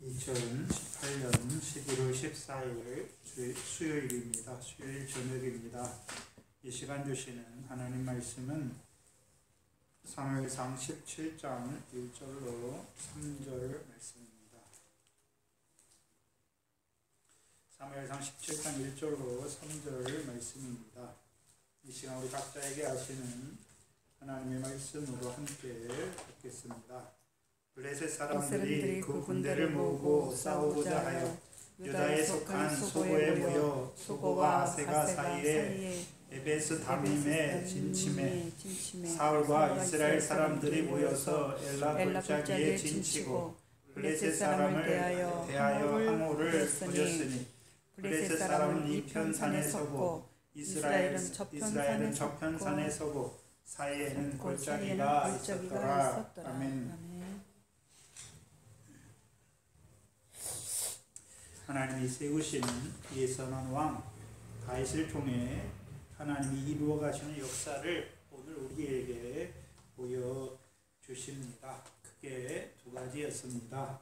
2018년 11월 14일 수요일입니다. 수요일 저녁입니다. 이 시간 주시는 하나님 말씀은 사무엘상 17장 1절로 3절 말씀입니다. 사무엘상 17장 1절로 3절 말씀입니다. 이 시간 우리 각자에게 하시는 하나님의 말씀으로 함께 듣겠습니다. 블레셋 사람들이 그 군대를 모으고 싸우고자 하여 유다에 속한 소고에 모여 소고와 아세가 사이에 에베스 다밈에 진침해 사울과 이스라엘 사람들이 모여서 엘라 골짜기에 진치고 블레셋 사람을 대하여 항우를 부렸으니 블레셋 사람은 이 편산에 서고 이스라엘은 저편산에 서고 사이에는 골짜기가 있었더라. 아멘. 하나님이 세우시는 이 선한 왕 다윗을 통해 하나님이 이루어 가시는 역사를 오늘 우리에게 보여주십니다. 크게 두 가지였습니다.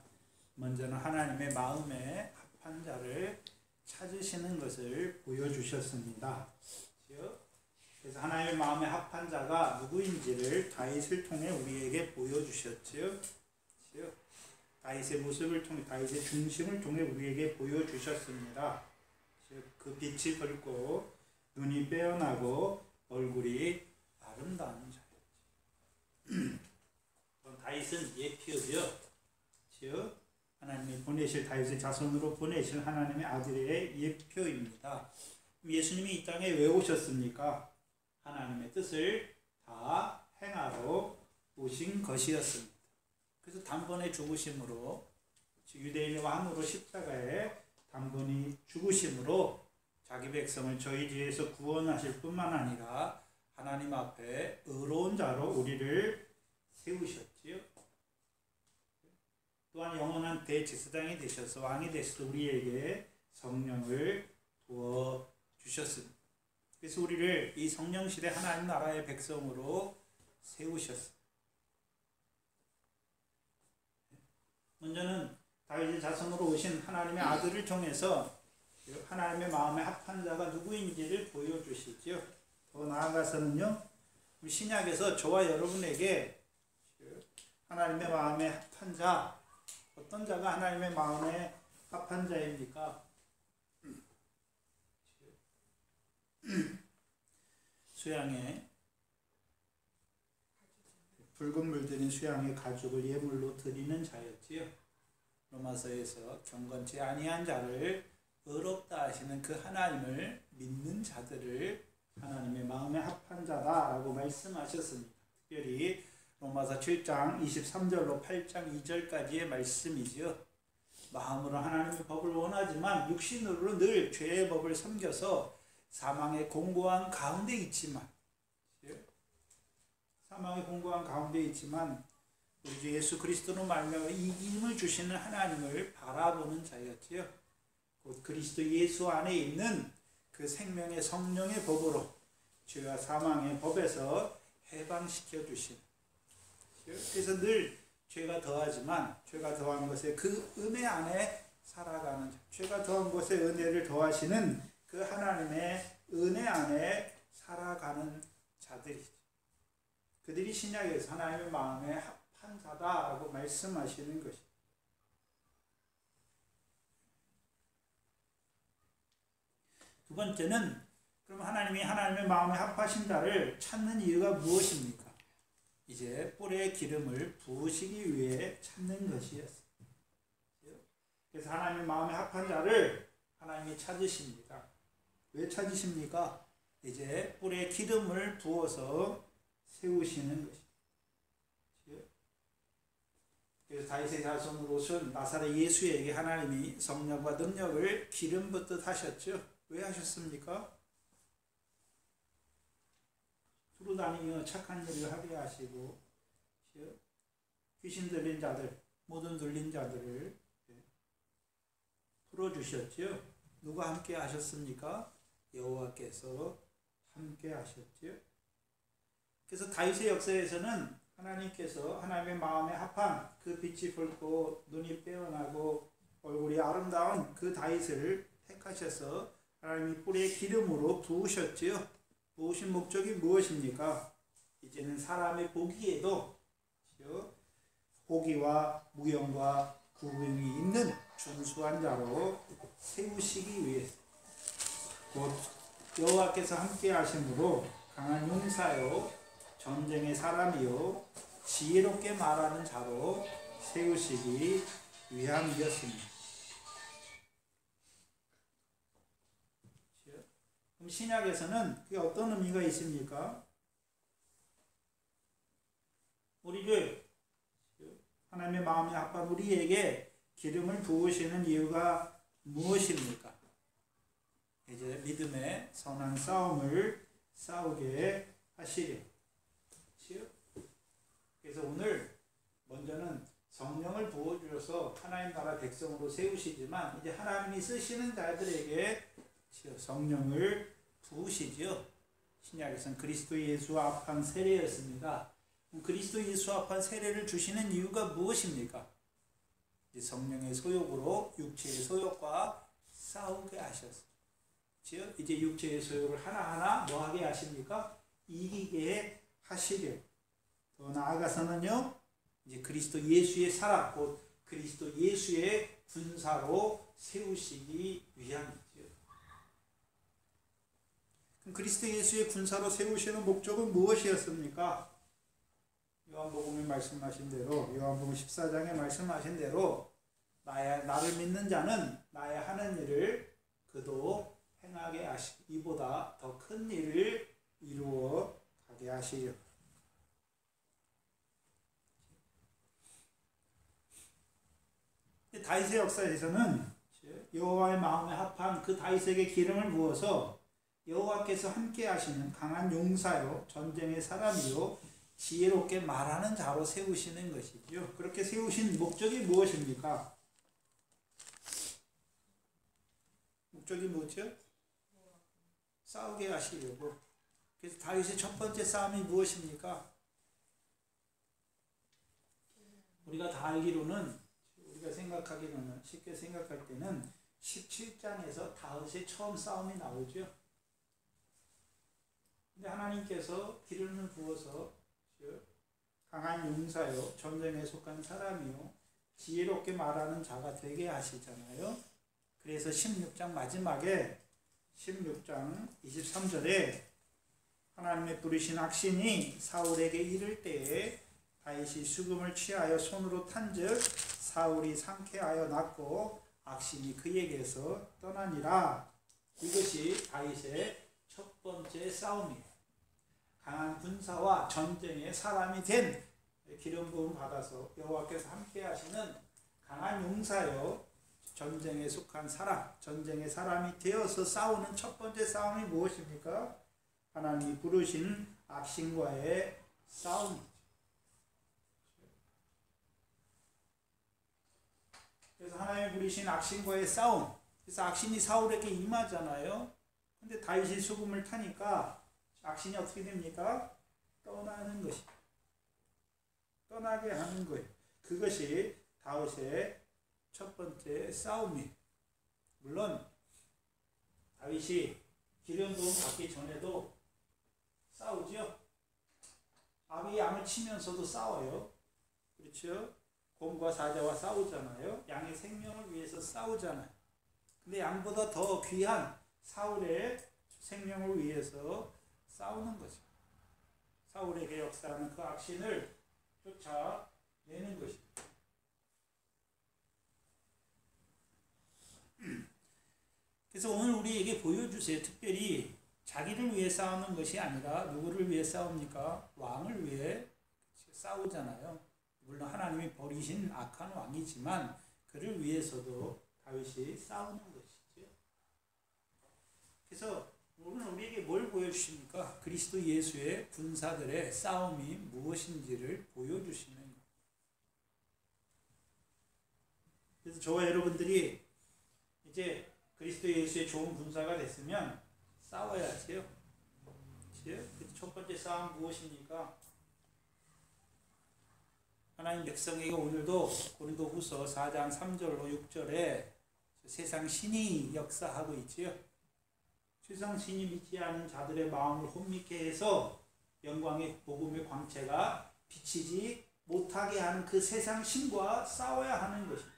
먼저는 하나님의 마음에 합한 자를 찾으시는 것을 보여주셨습니다. 그래서 하나님의 마음에 합한 자가 누구인지를 다윗을 통해 우리에게 보여주셨지요. 다윗의 모습을 통해 다윗의 중심을 통해 우리에게 보여주셨습니다. 그 빛이 붉고 눈이 빼어나고 얼굴이 아름다운 자였지. 다윗은 예표죠. 하나님이 보내실 다윗의 자손으로 보내실 하나님의 아들의 예표입니다. 예수님이 이 땅에 왜 오셨습니까? 하나님의 뜻을 다 행하러 오신 것이었습니다. 그래서 단번에 죽으심으로 유대인의 왕으로 십자가에 단번에 죽으심으로 자기 백성을 저희 죄에서 구원하실 뿐만 아니라 하나님 앞에 의로운 자로 우리를 세우셨지요. 또한 영원한 대제사장이 되셔서 왕이 되셔서 우리에게 성령을 부어주셨습니다. 그래서 우리를 이 성령시대 하나님 나라의 백성으로 세우셨습니다. 먼저는 다윗의 자손으로 오신 하나님의 아들을 통해서 하나님의 마음에 합한 자가 누구인지를 보여주시죠. 더 나아가서는요, 신약에서 저와 여러분에게 하나님의 마음에 합한 자, 어떤 자가 하나님의 마음에 합한 자입니까? 수양에 붉은 물들인 수양의 가죽을 예물로 드리는 자였지요. 로마서에서 경건치 아니한 자를 의롭다 하시는 그 하나님을 믿는 자들을 하나님의 마음에 합한 자다라고 말씀하셨습니다. 특별히 로마서 7장 23절로 8장 2절까지의 말씀이지요. 마음으로 하나님의 법을 원하지만 육신으로 늘 죄의 법을 섬겨서 사망의 공고한 가운데 있지만 우리 주 예수 그리스도로 말미암아 이김을 주시는 하나님을 바라보는 자였지요. 곧 그리스도 예수 안에 있는 그 생명의 성령의 법으로 죄와 사망의 법에서 해방시켜 주신. 그래서 늘 죄가 더하지만 죄가 더한 것에 그 은혜 안에 살아가는 자, 죄가 더한 것에 은혜를 더하시는 그 하나님의 은혜 안에 살아가는 자들이죠. 그들이 신약에서 하나님의 마음에 합한 자다라고 말씀하시는 것입니다. 두 번째는 그럼 하나님이 하나님의 마음에 합하신 자를 찾는 이유가 무엇입니까? 이제 뿔에 기름을 부으시기 위해 찾는 것이었어요. 그래서 하나님의 마음에 합한 자를 하나님이 찾으십니다. 왜 찾으십니까? 이제 뿔에 기름을 부어서 세우시는 것입니다. 그래서 다윗의 자손으로서 나사렛 예수에게 하나님이 성령과 능력을 기름 붓듯 하셨죠. 왜 하셨습니까? 두루 다니며 착한 일을 하게 하시고 귀신 들린 자들, 모든 들린 자들을 풀어주셨죠. 누가 함께 하셨습니까? 여호와께서 함께 하셨죠. 그래서 다윗의 역사에서는 하나님께서 하나님의 마음에 합한 그 빛이 붉고 눈이 빼어나고 얼굴이 아름다운 그 다윗을 택하셔서 하나님이 뿔에 기름으로 부으셨지요. 부으신 목적이 무엇입니까? 이제는 사람의 보기에도 호기와 무용과 구경이 있는 준수한 자로 세우시기 위해서 곧 여호와께서 함께 하심으로 강한 용사요 전쟁의 사람이요 지혜롭게 말하는 자로 세우시기 위함이었습니다. 그럼 신약에서는 그게 어떤 의미가 있습니까? 우리를 하나님의 마음에 합한 우리에게 기름을 부으시는 이유가 무엇입니까? 이제 믿음의 선한 싸움을 싸우게 하시려. 그래서 오늘 먼저는 성령을 부어주셔서 하나님 나라 백성으로 세우시지만 이제 하나님이 쓰시는 자들에게 성령을 부으시죠. 신약에서는 그리스도 예수 합한 세례였습니다. 그리스도 예수 합한 세례를 주시는 이유가 무엇입니까? 이제 성령의 소욕으로 육체의 소욕과 싸우게 하셨어요. 이제 육체의 소욕을 하나하나 뭐하게 하십니까? 이기게 하시려. 더 나아가서는요, 이제 그리스도 예수의 사랑, 곧 그리스도 예수의 군사로 세우시기 위함이죠. 그럼 그리스도 예수의 군사로 세우시는 목적은 무엇이었습니까? 요한복음에 말씀하신 대로, 요한복음 14장에 말씀하신 대로 나를 믿는 자는 나의 하는 일을 그도 행하게 하시고 이보다 더 큰 일을 이루어 가게 하시려. 다윗의 역사에서는 여호와의 마음에 합한 그 다윗에게 기름을 부어서 여호와께서 함께 하시는 강한 용사요 전쟁의 사람이요 지혜롭게 말하는 자로 세우시는 것이죠. 그렇게 세우신 목적이 무엇입니까? 목적이 뭐죠? 싸우게 하시려고. 그래서 다윗의 첫 번째 싸움이 무엇입니까? 우리가 다 알기로는, 우리가 생각하기로는, 쉽게 생각할 때는 17장에서 다윗의 처음 싸움이 나오죠. 근데 하나님께서 기름을 부어서 강한 용사요 전쟁에 속한 사람이요 지혜롭게 말하는 자가 되게 하시잖아요. 그래서 16장 마지막에 16장 23절에 하나님의 부르신 악신이 사울에게 이를 때에 다윗이 수금을 취하여 손으로 탄즉 사울이 상쾌하여 났고 악신이 그에게서 떠나니라. 이것이 다윗의 첫 번째 싸움이에요. 강한 군사와 전쟁의 사람이 된 기름 부음 받아서 여호와께서 함께 하시는 강한 용사요 전쟁에 속한 사람, 전쟁의 사람이 되어서 싸우는 첫 번째 싸움이 무엇입니까? 하나님이 부르신 악신과의 싸움이죠. 그래서 하나님이 부르신 악신과의 싸움. 그래서 악신이 사울에게 임하잖아요. 근데 다윗이 수금을 타니까 악신이 어떻게 됩니까? 떠나는 것이죠. 떠나게 하는 거예요. 그것이 다윗의 첫 번째 싸움이에요. 물론 다윗이 기름 부음 받기 전에도 싸우죠. 아비 양을 치면서도 싸워요. 그렇죠? 곰과 사자와 싸우잖아요. 양의 생명을 위해서 싸우잖아요. 근데 양보다 더 귀한 사울의 생명을 위해서 싸우는 거죠. 사울에게 역사하는 그 악신을 쫓아내는 것입니다. 그래서 오늘 우리에게 보여주세요. 특별히 자기를 위해 싸우는 것이 아니라 누구를 위해 싸웁니까? 왕을 위해 싸우잖아요. 물론 하나님이 버리신 악한 왕이지만 그를 위해서도 다윗이 싸우는 것이죠. 그래서 오늘 우리에게 뭘 보여주십니까? 그리스도 예수의 군사들의 싸움이 무엇인지를 보여주시는 거예요. 그래서 저와 여러분들이 이제 그리스도 예수의 좋은 군사가 됐으면 싸워야지요. 첫 번째 싸움 무엇입니까? 하나님 백성에게 오늘도 고린도후서 4장 3절로 6절에 세상 신이 역사하고 있지요. 세상 신이 믿지 않은 자들의 마음을 혼미케 해서 영광의 복음의 광채가 비치지 못하게 하는 그 세상 신과 싸워야 하는 것입니다.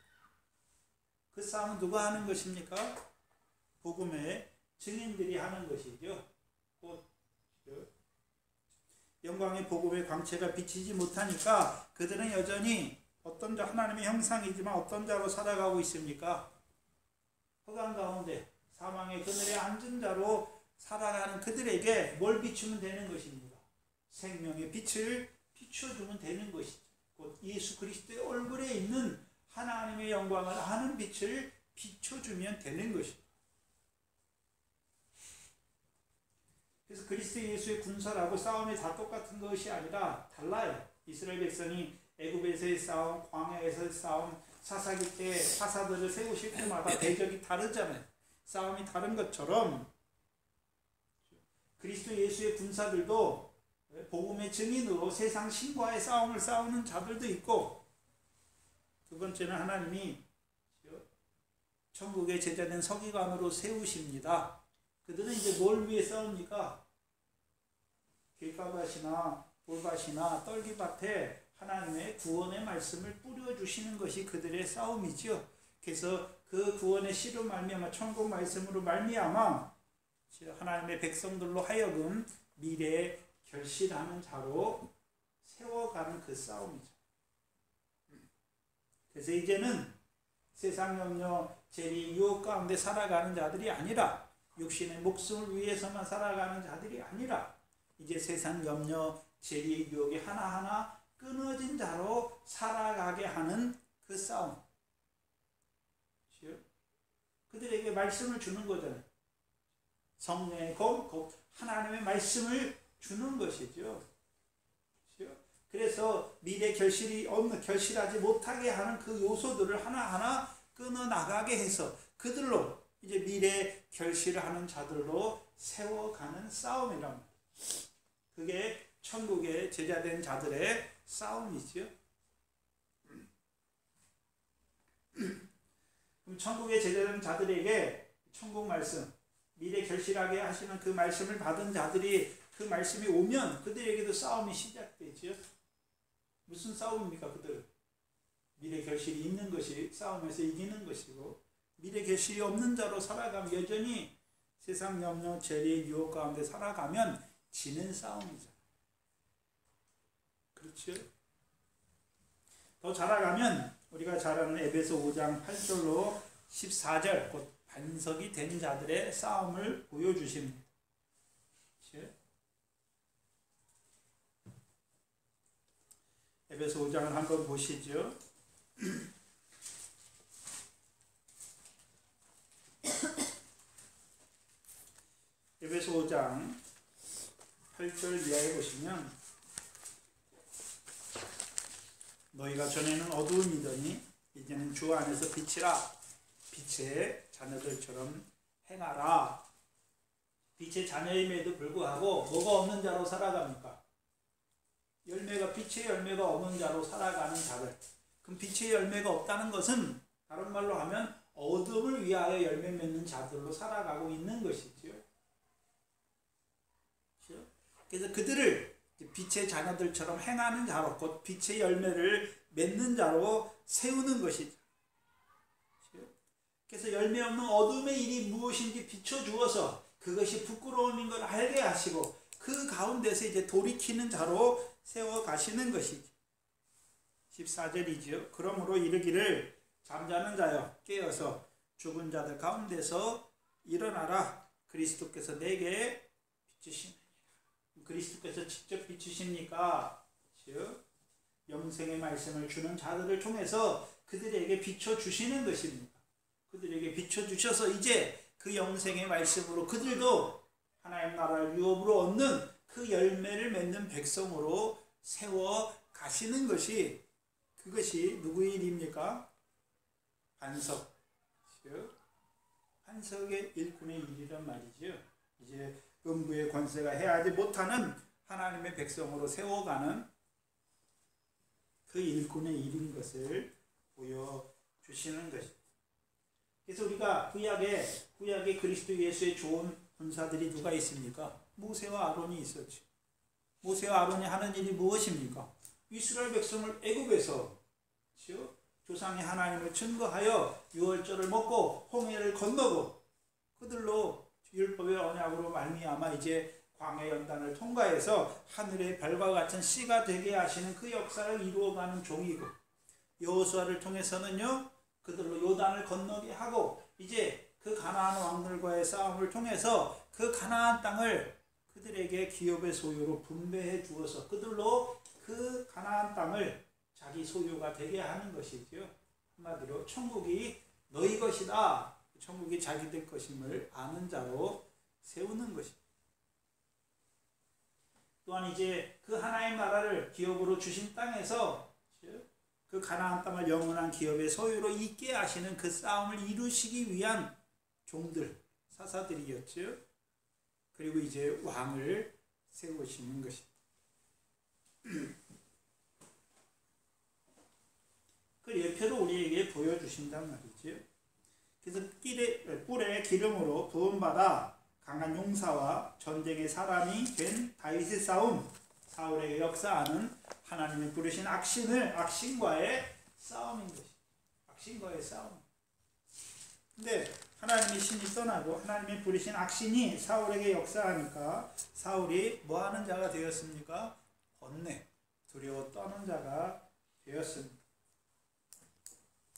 그 싸움은 누가 하는 것입니까? 복음의 증인들이 하는 것이죠. 곧 영광의 복음의 광채가 비치지 못하니까 그들은 여전히 어떤 자, 하나님의 형상이지만 어떤 자로 살아가고 있습니까? 흑암 가운데 사망의 그늘에 앉은 자로 살아가는 그들에게 뭘 비추면 되는 것입니다. 생명의 빛을 비춰주면 되는 것이죠. 곧 예수 그리스도의 얼굴에 있는 하나님의 영광을 아는 빛을 비춰주면 되는 것입니다. 그래서 그리스도 예수의 군사라고 싸움이 다 똑같은 것이 아니라 달라요. 이스라엘 백성이 애굽에서의 싸움, 광야에서의 싸움, 사사기 때 사사들을 세우실 때마다 대적이 다르잖아요. 싸움이 다른 것처럼 그리스도 예수의 군사들도 복음의 증인으로 세상 신과의 싸움을 싸우는 자들도 있고, 두 번째는 하나님이 천국의 제자된 서기관으로 세우십니다. 그들은 이제 뭘 위해 싸웁니까? 길가밭이나 돌밭이나 떨기밭에 하나님의 구원의 말씀을 뿌려주시는 것이 그들의 싸움이죠. 그래서 그 구원의 씨로 말미암아 천국 말씀으로 말미암아 하나님의 백성들로 하여금 미래에 결실하는 자로 세워가는 그 싸움이죠. 그래서 이제는 세상 염려, 재리, 유혹 가운데 살아가는 자들이 아니라, 육신의 목숨을 위해서만 살아가는 자들이 아니라, 이제 세상 염려, 재리, 유혹이 하나하나 끊어진 자로 살아가게 하는 그 싸움. 그들에게 말씀을 주는 거잖아요. 성령의 곧 하나님의 말씀을 주는 것이죠. 그래서 미래 결실하지 못하게 하는 그 요소들을 하나하나 끊어 나가게 해서 그들로 이제 미래 결실을 하는 자들로 세워가는 싸움이란 말이에요. 그게 천국의 제자된 자들의 싸움이죠. 그럼 천국의 제자된 자들에게 천국 말씀, 미래 결실하게 하시는 그 말씀을 받은 자들이 그 말씀이 오면 그들에게도 싸움이 시작되죠. 무슨 싸움입니까? 그들은 미래 결실이 있는 것이 싸움에서 이기는 것이고, 미래 결실이 없는 자로 살아가면 여전히 세상 염려, 재리, 유혹 가운데 살아가면 지는 싸움이죠. 그렇죠? 더 자라가면 우리가 잘 아는 에베소 5장 8절로 14절, 곧 반석이 된 자들의 싸움을 보여주십니다. 그렇죠? 에베소 5장을 한번 보시죠. 에베소 5장 8절 이하에 보시면, 너희가 전에는 어두움이더니 이제는 주 안에서 빛이라, 빛의 자녀들처럼 행하라. 빛의 자녀임에도 불구하고 뭐가 없는 자로 살아갑니까? 빛의 열매가 없는 자로 살아가는 자들. 그럼 빛의 열매가 없다는 것은 다른 말로 하면 어둠을 위하여 열매 맺는 자들로 살아가고 있는 것이죠. 그래서 그들을 빛의 자녀들처럼 행하는 자로, 곧 빛의 열매를 맺는 자로 세우는 것이죠. 그래서 열매 없는 어둠의 일이 무엇인지 비춰주어서 그것이 부끄러움인 걸 알게 하시고 그 가운데서 이제 돌이키는 자로 세워가시는 것이죠. 14절이죠. 그러므로 이르기를 잠자는 자여 깨어서 죽은 자들 가운데서 일어나라. 그리스도께서 내게 비추시느니라. 그리스도께서 직접 비추십니까? 즉 영생의 말씀을 주는 자들을 통해서 그들에게 비춰주시는 것입니다. 그들에게 비춰주셔서 이제 그 영생의 말씀으로 그들도 하나님 나라를 유업으로 얻는 그 열매를 맺는 백성으로 세워 가시는 것이, 그것이 누구의 일입니까? 반석, 즉 반석의 일꾼의 일이란 말이죠. 이제 음부의 권세가 해하지 못하는 하나님의 백성으로 세워가는 그 일꾼의 일인 것을 보여주시는 것입니다. 그래서 우리가 구약에 그리스도 예수의 좋은 군사들이 누가 있습니까? 모세와 아론이 있었죠. 모세와 아론이 하는 일이 무엇입니까? 이스라엘 백성을 애굽에서 조상의 하나님을 증거하여 유월절을 먹고 홍해를 건너고 그들로 율법의 언약으로 말미암아 이제 광해 연단을 통과해서 하늘의 별과 같은 씨가 되게 하시는 그 역사를 이루어가는 종이고, 여호수아를 통해서는요 그들로 요단을 건너게 하고 이제 그 가나안 왕들과의 싸움을 통해서 그 가나안 땅을 그들에게 기업의 소유로 분배해 주어서 그들로 그 가나안 땅을 자기 소유가 되게 하는 것이죠. 한마디로 천국이 너희 것이다, 천국이 자기들 것임을 아는 자로 세우는 것입니다. 또한 이제 그 하나의 나라를 기업으로 주신 땅에서 그 가나안 땅을 영원한 기업의 소유로 있게 하시는 그 싸움을 이루시기 위한 종들, 사사들이었죠. 그리고 이제 왕을 세우시는 것입니다. 그 예표를 우리에게 보여주신단 말이죠. 그래서 뿔에 기름으로 부음받아 강한 용사와 전쟁의 사람이 된 다윗의 싸움, 사울에게 역사하는 하나님이 부르신 악신과의 싸움인 것입니다. 악신과의 싸움. 근데 하나님의 신이 떠나고 하나님이 부르신 악신이 사울에게 역사하니까 사울이 뭐하는 자가 되었습니까? 번뇌, 두려워 떠는 자가 되었습니다.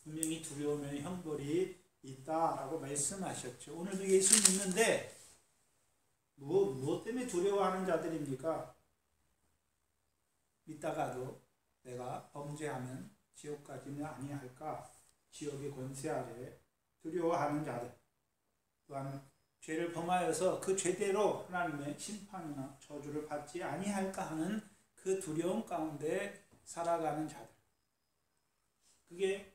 분명히 두려우면 형벌이 있다라고 말씀하셨죠. 오늘도 예수 믿는데 무엇 때문에 두려워하는 자들입니까? 믿다가도 내가 범죄하면 지옥 가지는 아니할까? 지옥의 권세 아래 두려워하는 자들. 또한 죄를 범하여서 그 죄대로 하나님의 심판이나 저주를 받지 아니할까 하는 그 두려움 가운데 살아가는 자들. 그게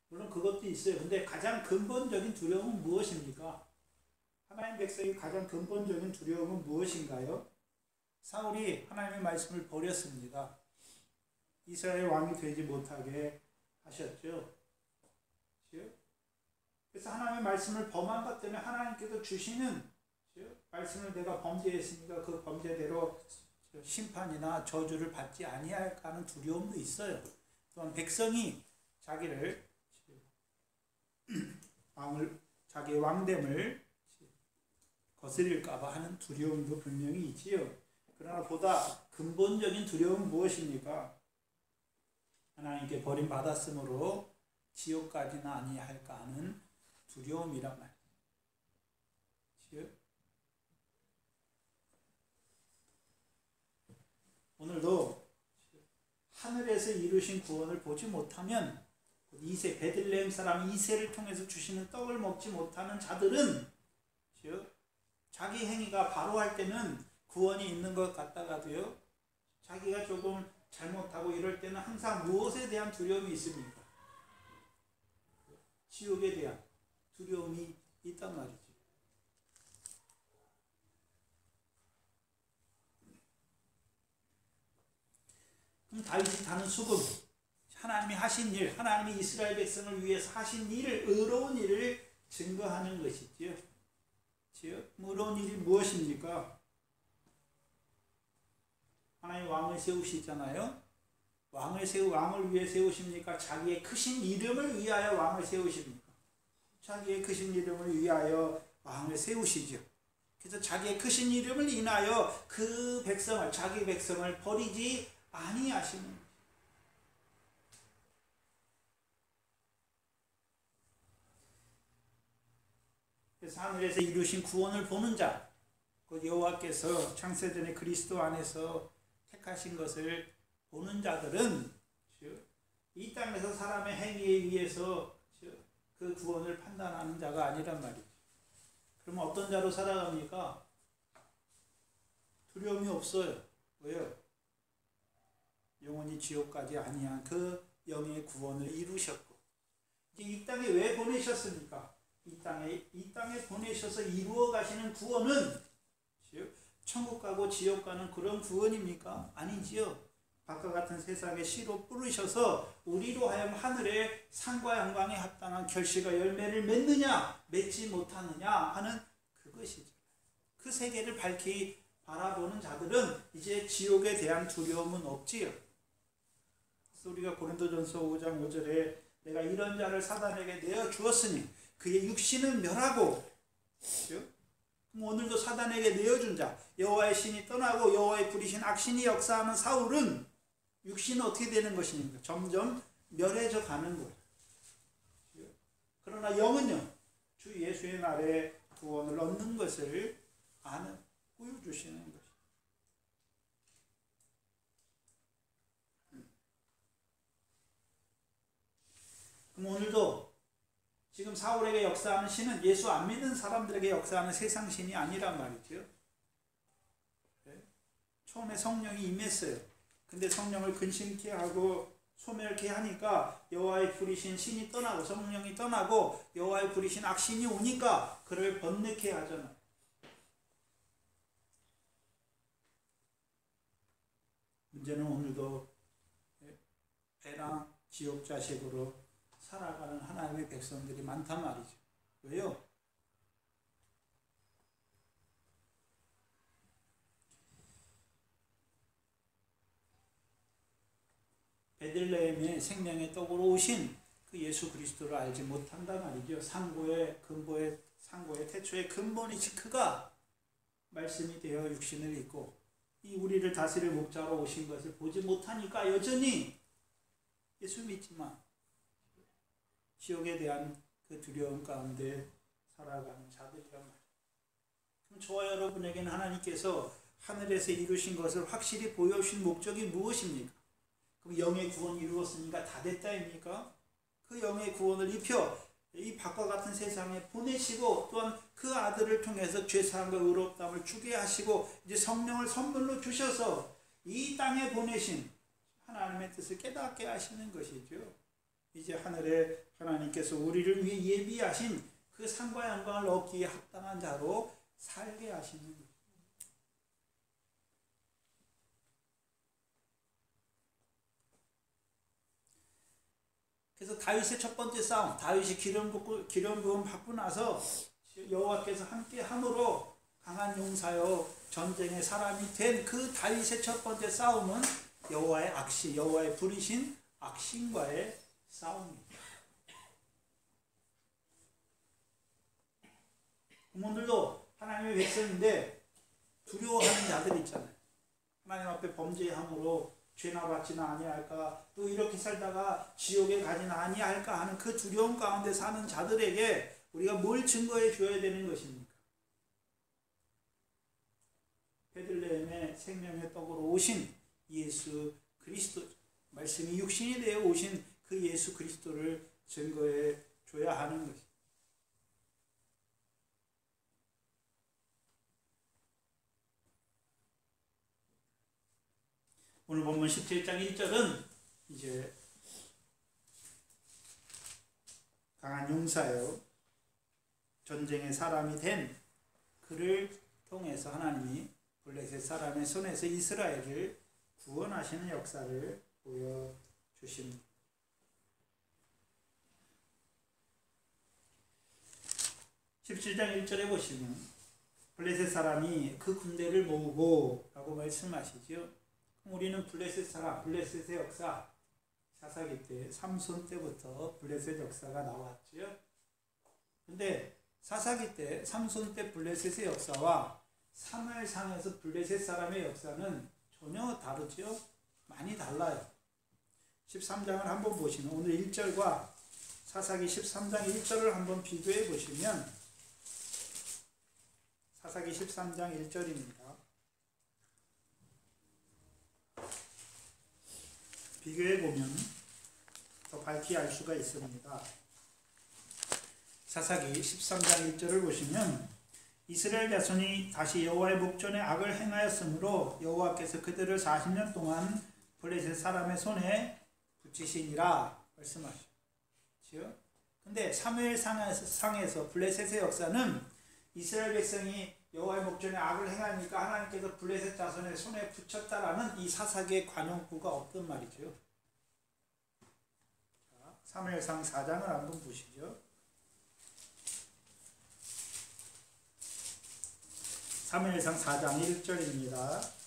물론 그것도 있어요. 근데 가장 근본적인 두려움은 무엇입니까? 하나님 백성의 가장 근본적인 두려움은 무엇인가요? 사울이 하나님의 말씀을 버렸습니다. 이스라엘 왕이 되지 못하게 하셨죠. 그래서 하나님의 말씀을 범한 것 때문에 하나님께서 주시는 말씀을 내가 범죄했으니까 그 범죄대로 심판이나 저주를 받지 아니할까 하는 두려움도 있어요. 또한 백성이 자기의 왕됨을 거스릴까봐 하는 두려움도 분명히 있지요. 그러나 보다 근본적인 두려움은 무엇입니까? 하나님께 버림받았으므로 지옥 가지는 아니할까 하는 두려움이란 말이죠. 오늘도 하늘에서 이루신 구원을 보지 못하면 베들레헴 사람 이새를 통해서 주시는 떡을 먹지 못하는 자들은 자기 행위가 바로할 때는 구원이 있는 것 같다가도요, 자기가 조금 잘못하고 이럴 때는 항상 무엇에 대한 두려움이 있습니까? 지옥에 대한 두려움이 있단 말이죠. 그럼 다윗이 다는 수금, 하나님이 하신 일, 하나님이 이스라엘 백성을 위해서 하신 일을, 의로운 일을 증거하는 것이지요. 의로운 일이 무엇입니까? 하나님 왕을 세우시잖아요. 왕을 위해 세우십니까? 자기의 크신 이름을 위하여 왕을 세우십니까? 자기의 크신 이름을 위하여 왕을 세우시죠. 그래서 자기의 크신 이름을 인하여 그 백성을, 자기 백성을 버리지 아니하시는 거예요. 그래서 하늘에서 이루신 구원을 보는 자, 그 여호와께서 창세전에 그리스도 안에서 택하신 것을 보는 자들은 이 땅에서 사람의 행위에 의해서 그 구원을 판단하는 자가 아니란 말이죠. 그러면 어떤 자로 살아갑니까? 두려움이 없어요. 왜요? 영원히 지옥 가지 아니한 그 영의 구원을 이루셨고, 이제 이 땅에 왜 보내셨습니까? 이 땅에 보내셔서 이루어 가시는 구원은 천국 가고 지옥 가는 그런 구원입니까? 아니지요. 바깥 같은 세상에 씨로 뿌리셔서 우리로 하여금 하늘의 상과 영광에 합당한 결실과 열매를 맺느냐 맺지 못하느냐 하는 그것이죠. 그 세계를 밝히 바라보는 자들은 이제 지옥에 대한 두려움은 없지요. 그래서 우리가 고린도전서 5장 5절에 내가 이런 자를 사단에게 내어 주었으니 그의 육신은 멸하고, 그렇죠? 그럼 오늘도 사단에게 내어준 자, 여호와의 신이 떠나고 여호와의 부리신 악신이 역사하는 사울은 육신은 어떻게 되는 것입니까? 점점 멸해져 가는 거예요. 그러나 영은요, 주 예수의 날에 구원을 얻는 것을 보여주시는 것이죠. 그럼 오늘도 지금 사울에게 역사하는 신은 예수 안 믿는 사람들에게 역사하는 세상 신이 아니란 말이죠. 처음에 성령이 임했어요. 근데 성령을 근심케 하고 소멸케 하니까 여호와의 부리신 신이 떠나고 성령이 떠나고 여호와의 부리신 악신이 오니까 그를 번뇌케 하잖아요. 문제는 오늘도 배랑 지옥 자식으로 살아가는 하나님의 백성들이 많단 말이죠. 왜요? 베들레헴의 생명의 떡으로 오신 그 예수 그리스도를 알지 못한단 말이죠. 상고의 태초의 근본이지 그가 말씀이 되어 육신을 입고 이 우리를 다스릴 목자로 오신 것을 보지 못하니까 여전히 예수 믿지만 지옥에 대한 그 두려움 가운데 살아가는 자들이란 말이에요. 그럼 저와 여러분에게는 하나님께서 하늘에서 이루신 것을 확실히 보여주신 목적이 무엇입니까? 그럼 영의 구원이 이루었으니까 다 됐다입니까? 그 영의 구원을 입혀 이 밖과 같은 세상에 보내시고 또한 그 아들을 통해서 죄사함과 의롭다함을 주게 하시고 이제 성령을 선물로 주셔서 이 땅에 보내신 하나님의 뜻을 깨닫게 하시는 것이죠. 이제 하늘에 하나님께서 우리를 위해 예비하신 그 상과 영광을 얻기에 합당한 자로 살게 하시는 것입니다. 그래서 다윗의 첫 번째 싸움, 다윗이 기름 부음 받고 나서 여호와께서 함께 함으로 강한 용사요 전쟁의 사람이 된 그 다윗의 첫 번째 싸움은 여호와의 악신, 여호와의 부리신 악신과의 싸움입니다. 오늘도 하나님의 백성인데 두려워하는 자들이 있잖아요. 하나님 앞에 범죄함으로 죄나 받지는 아니할까, 또 이렇게 살다가 지옥에 가지는 아니할까 하는 그 두려움 가운데 사는 자들에게 우리가 뭘 증거해 줘야 되는 것입니까? 베들레헴의 생명의 떡으로 오신 예수 그리스도, 말씀이 육신이 되어 오신 그 예수 그리스도를 증거해 줘야 하는 것입니다. 오늘 본문 17장 1절은 이제 강한 용사요 전쟁의 사람이 된 그를 통해서 하나님이 블레셋 사람의 손에서 이스라엘을 구원하시는 역사를 보여주십니다. 17장 1절에 보시면 블레셋 사람이 그 군대를 모으고 라고 말씀하시죠. 우리는 블레셋 사람, 블레셋의 역사, 사사기 때 삼손 때부터 블레셋 역사가 나왔죠. 근데 사사기 때 삼손 때 블레셋의 역사와 사무엘상에서 블레셋 사람의 역사는 전혀 다르죠. 많이 달라요. 13장을 한번 보시면 오늘 1절과 사사기 13장 1절을 한번 비교해 보시면 사사기 13장 1절입니다. 비교해 보면 더 밝히 알 수가 있습니다. 사사기 13장 1절을 보시면 이스라엘 자손이 다시 여호와의 목전에 악을 행하였으므로 여호와께서 그들을 40년 동안 블레셋 사람의 손에 붙이시니라 말씀하시죠. 근데 사무엘상에서 블레셋의 역사는 이스라엘 백성이 여호와의 목전에 악을 행하니까 하나님께서 블레셋 자손의 손에 붙였다라는 이 사사기의 관용구가 없던 말이죠. 자, 사무엘상 4장을 한번 보시죠. 사무엘상 4장 1절입니다.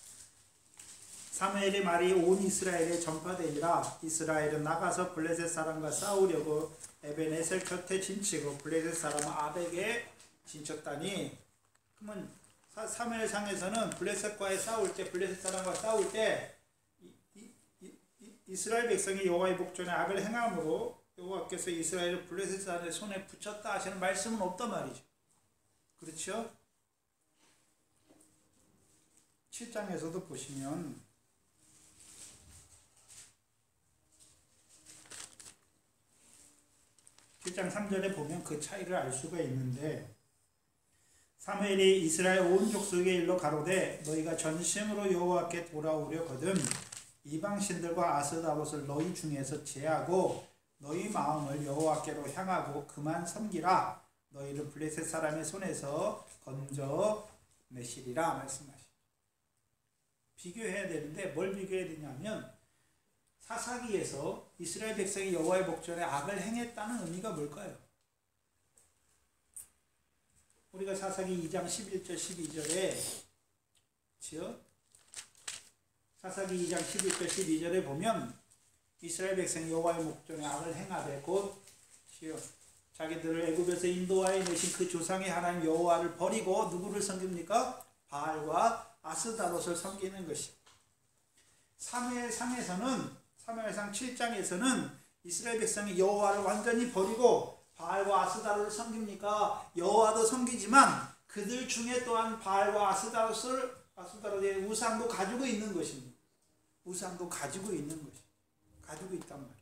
사무엘의 말이 온 이스라엘에 전파되니라. 이스라엘은 나가서 블레셋 사람과 싸우려고 에벤에셀 곁에 진치고 블레셋 사람 아벡에 진쳤다니. 그러면 사무엘상에서는 블레셋과의 싸울 때, 블레셋 사람과 싸울 때 이스라엘 백성이 여호와의 목전에 악을 행함으로 여호와께서 이스라엘을 블레셋 사람의 손에 붙였다 하시는 말씀은 없단 말이죠. 그렇죠? 7장에서도 보시면 7장 3절에 보면 그 차이를 알 수가 있는데, 사무엘이 이스라엘 온 족속에 일러 가로되 너희가 전심으로 여호와께 돌아오려거든 이방신들과 아스다롯을 너희 중에서 제하고 너희 마음을 여호와께로 향하고 그만 섬기라. 너희를 블레셋 사람의 손에서 건져내시리라 말씀하시죠. 비교해야 되는데 뭘 비교해야 되냐면, 사사기에서 이스라엘 백성이 여호와의 목전에 악을 행했다는 의미가 뭘까요? 우리가 사사기 2장 11절 12절에 사사기 2장 11절 12절에 보면 이스라엘 백성이 여호와의 목전에 악을 행하되 곧 자기들을 애굽에서 인도하여 내신 그 조상의 하나님 여호와를 버리고 누구를 섬깁니까? 바알과 아스다롯을 섬기는 것이. 사무엘상에서는, 사무엘상 7장에서는 이스라엘 백성이 여호와를 완전히 버리고 바알과 아스다롯을 섬깁니까? 여호와도 섬기지만 그들 중에 또한 바알과 아스다롯의 우상도 가지고 있는 것입니다. 우상도 가지고 있는 것이. 가지고 있단 말이에요.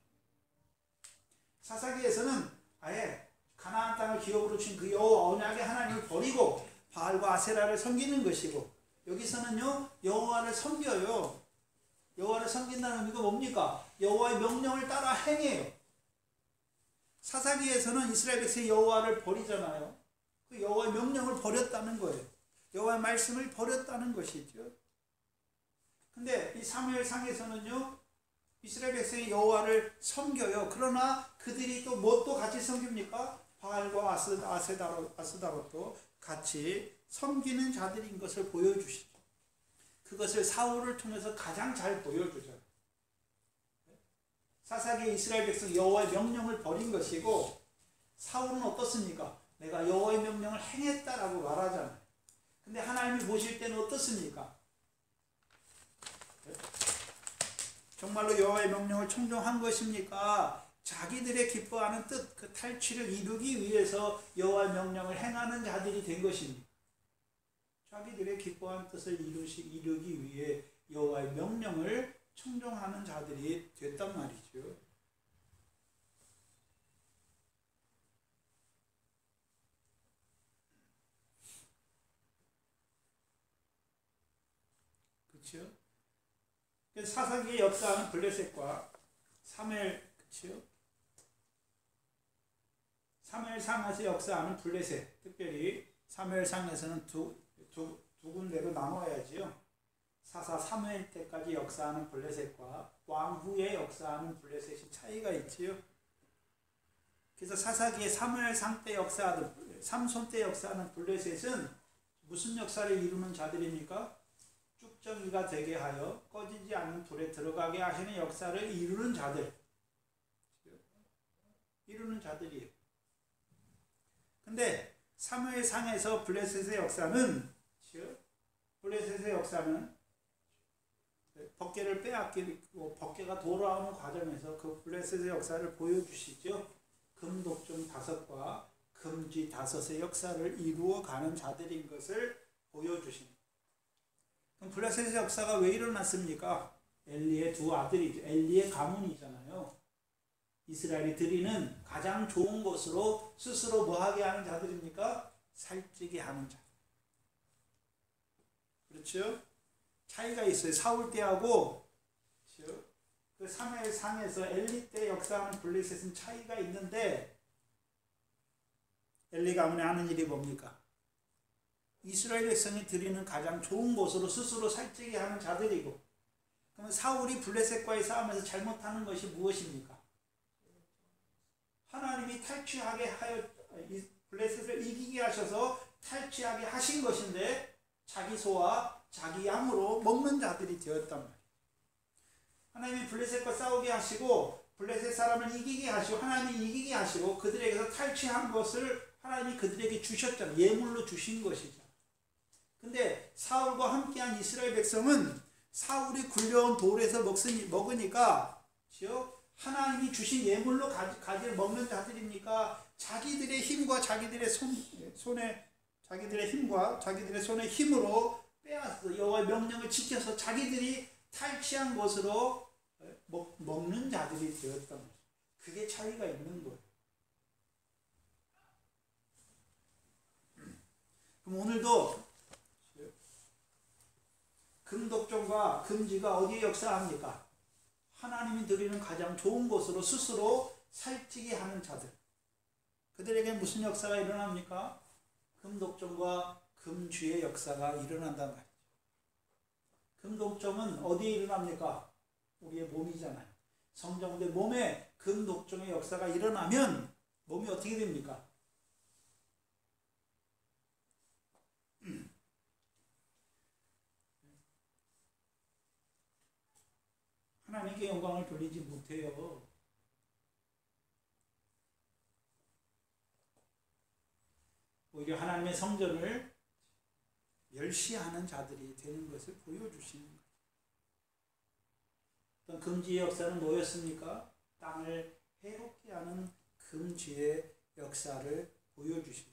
사사기에서는 아예 가나안 땅을 기업으로 준 그 여호와 언약의 하나님을 버리고 바알과 아세라를 섬기는 것이고, 여기서는요 여호와를 섬겨요. 여호와를 섬긴다는 의미가 뭡니까? 여호와의 명령을 따라 행해요. 사사기에서는 이스라엘 백성이 여호와를 버리잖아요. 그 여호와의 명령을 버렸다는 거예요. 여호와의 말씀을 버렸다는 것이죠. 근데 이 사무엘상에서는요 이스라엘 백성이 여호와를 섬겨요. 그러나 그들이 또 뭐 같이 섬깁니까? 바알과 아스다롯도 같이 섬기는 자들인 것을 보여주시죠. 그것을 사울을 통해서 가장 잘 보여주죠. 사사기에 이스라엘 백성 여호와의 명령을 버린 것이고, 사울은 어떻습니까? 내가 여호와의 명령을 행했다라고 말하잖아요. 근데 하나님이 보실 때는 어떻습니까? 정말로 여호와의 명령을 청종한 것입니까? 자기들의 기뻐하는 뜻, 그 탈취를 이루기 위해서 여호와의 명령을 행하는 자들이 된 것입니다. 자기들의 기뻐하는 뜻을 이루기 위해 여호와의 명령을 청종하는 자들이 됐단 말이죠. 그렇죠? 사사기의 역사는 블레셋과 사무엘상에서 역사하는 블레셋, 특별히 사무엘상에서는 두 군데로 나눠야지요. 사사 사무엘 때까지 역사하는 블레셋과 왕 후에 역사하는 블레셋이 차이가 있지요. 그래서 사사기의 사무엘상 때 역사하는, 삼손 때 역사하는 블레셋은 무슨 역사를 이루는 자들입니까? 쭉정이가 되게 하여 꺼지지 않는 불에 들어가게 하시는 역사를 이루는 자들이에요. 근데 사무엘상에서 블레셋의 역사는 법궤를 빼앗기고 법궤가 돌아오는 과정에서 그 블레셋의 역사를 보여주시죠. 금독종 5과 금쥐 5의 역사를 이루어가는 자들인 것을 보여주십니다. 그럼 블레셋의 역사가 왜 일어났습니까? 엘리의 두 아들이죠. 엘리의 가문이잖아요. 이스라엘이 드리는 가장 좋은 것으로 스스로 뭐하게 하는 자들입니까? 살찌게 하는 자. 그렇죠? 차이가 있어요. 사울 때하고 그렇죠? 그 사무엘상에서 엘리 때 역사하는 블레셋은 차이가 있는데, 엘리 가문에 하는 일이 뭡니까? 이스라엘 백성이 드리는 가장 좋은 것으로 스스로 살찌게 하는 자들이고, 그러면 사울이 블레셋과의 싸움에서 잘못하는 것이 무엇입니까? 하나님이 탈취하게 하여 블레셋을 이기게 하셔서 탈취하게 하신 것인데 자기 소와 자기 양으로 먹는 자들이 되었단 말이에요. 하나님이 블레셋과 싸우게 하시고 블레셋 사람을 이기게 하시고 하나님이 이기게 하시고 그들에게서 탈취한 것을 하나님이 그들에게 주셨잖아요. 예물로 주신 것이죠. 근데 사울과 함께한 이스라엘 백성은 사울이 굴려온 돌에서 먹으니까 하나님이 주신 예물로 먹는 자들입니까? 자기들의 힘과 자기들의 손의 힘으로 빼앗어 여호와의 명령을 지켜서 자기들이 탈취한 것으로 먹는 자들이 되었단 말이에요. 그게 차이가 있는 거예요. 그럼 오늘도 금독점과 금지가 어디에 역사합니까? 하나님이 드리는 가장 좋은 것으로 스스로 살찌게 하는 자들. 그들에게 무슨 역사가 일어납니까? 금독점과 금주의 역사가 일어난단 말이죠. 금독점은 어디에 일어납니까? 우리의 몸이잖아요. 성정대 몸에 금독점의 역사가 일어나면 몸이 어떻게 됩니까? 하나님께 영광을 돌리지 못해요. 오히려 하나님의 성전을 멸시하는 자들이 되는 것을 보여주시는 거예요. 어떤 금지의 역사는 뭐였습니까? 땅을 해롭게 하는 금지의 역사를 보여주시죠.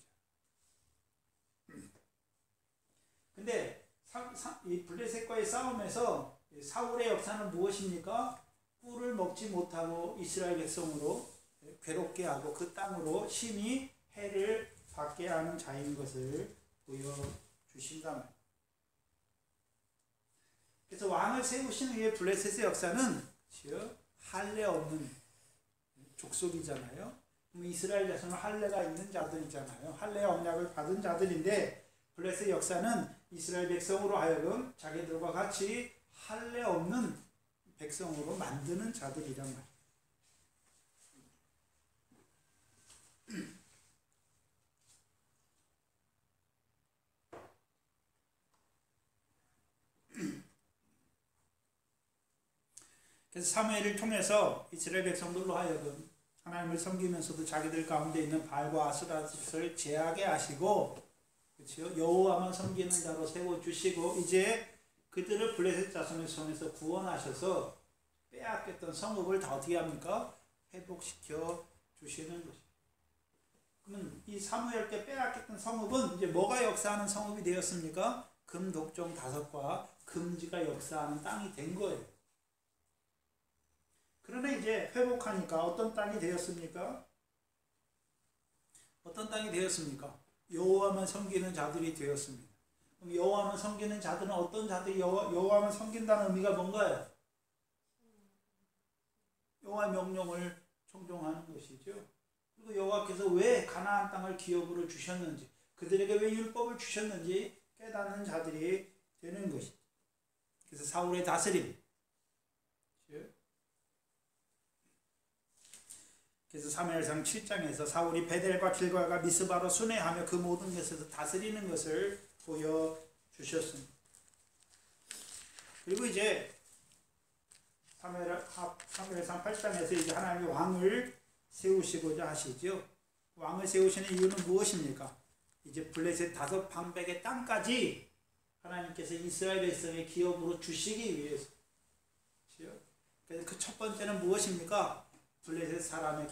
근데 이 블레셋과의 싸움에서 사울의 역사는 무엇입니까? 꿀을 먹지 못하고 이스라엘 백성으로 괴롭게 하고 그 땅으로 심히 해를 받게 하는 자인 것을 보여주신다 말이에요. 그래서 왕을 세우신 후에 블레셋의 역사는 할례 없는 족속이잖아요. 이스라엘 자손은 할례가 있는 자들이잖아요. 할례 언약을 받은 자들인데 블레셋의 역사는 이스라엘 백성으로 하여금 자기들과 같이 할례 없는 백성으로 만드는 자들이란 말이에요. 그래서 사무엘을 통해서 이스라엘 백성들로 하여금 하나님을 섬기면서도 자기들 가운데 있는 바알과 아스라를 제하게 하시고, 그렇죠? 여호와만 섬기는 자로 세워주시고 이제 그들을 블레셋 자손의 손에서 구원하셔서 빼앗겼던 성읍을 다 어떻게 합니까? 회복시켜 주시는 것입니다. 그러면 이 사무엘께 빼앗겼던 성읍은 이제 뭐가 역사하는 성읍이 되었습니까? 금독종 5과 금지가 역사하는 땅이 된 거예요. 그러나 이제 회복하니까 어떤 땅이 되었습니까? 어떤 땅이 되었습니까? 여호와만 섬기는 자들이 되었습니다. 그럼 여호와만 섬기는 자들은 어떤 자들이 여호와만 섬긴다는 의미가 뭔가요? 여호와의 명령을 청종하는 것이죠. 그리고 여호와께서 왜 가나안 땅을 기업으로 주셨는지, 그들에게 왜 율법을 주셨는지 깨닫는 자들이 되는 것이죠. 그래서 사울의 다스림, 그래서 사무엘상 7장에서 사울이 베델과 길갈과 미스바로 순회하며 그 모든 것에서 다스리는 것을 보여주셨습니다. 그리고 이제 사무엘상 8장에서 이제 하나님이 왕을 세우시고자 하시죠. 왕을 세우시는 이유는 무엇입니까? 이제 블레셋 5 방백의 땅까지 하나님께서 이스라엘 백성의 기업으로 주시기 위해서. 그래서 그 첫 번째는 무엇입니까? 블레셋 사람을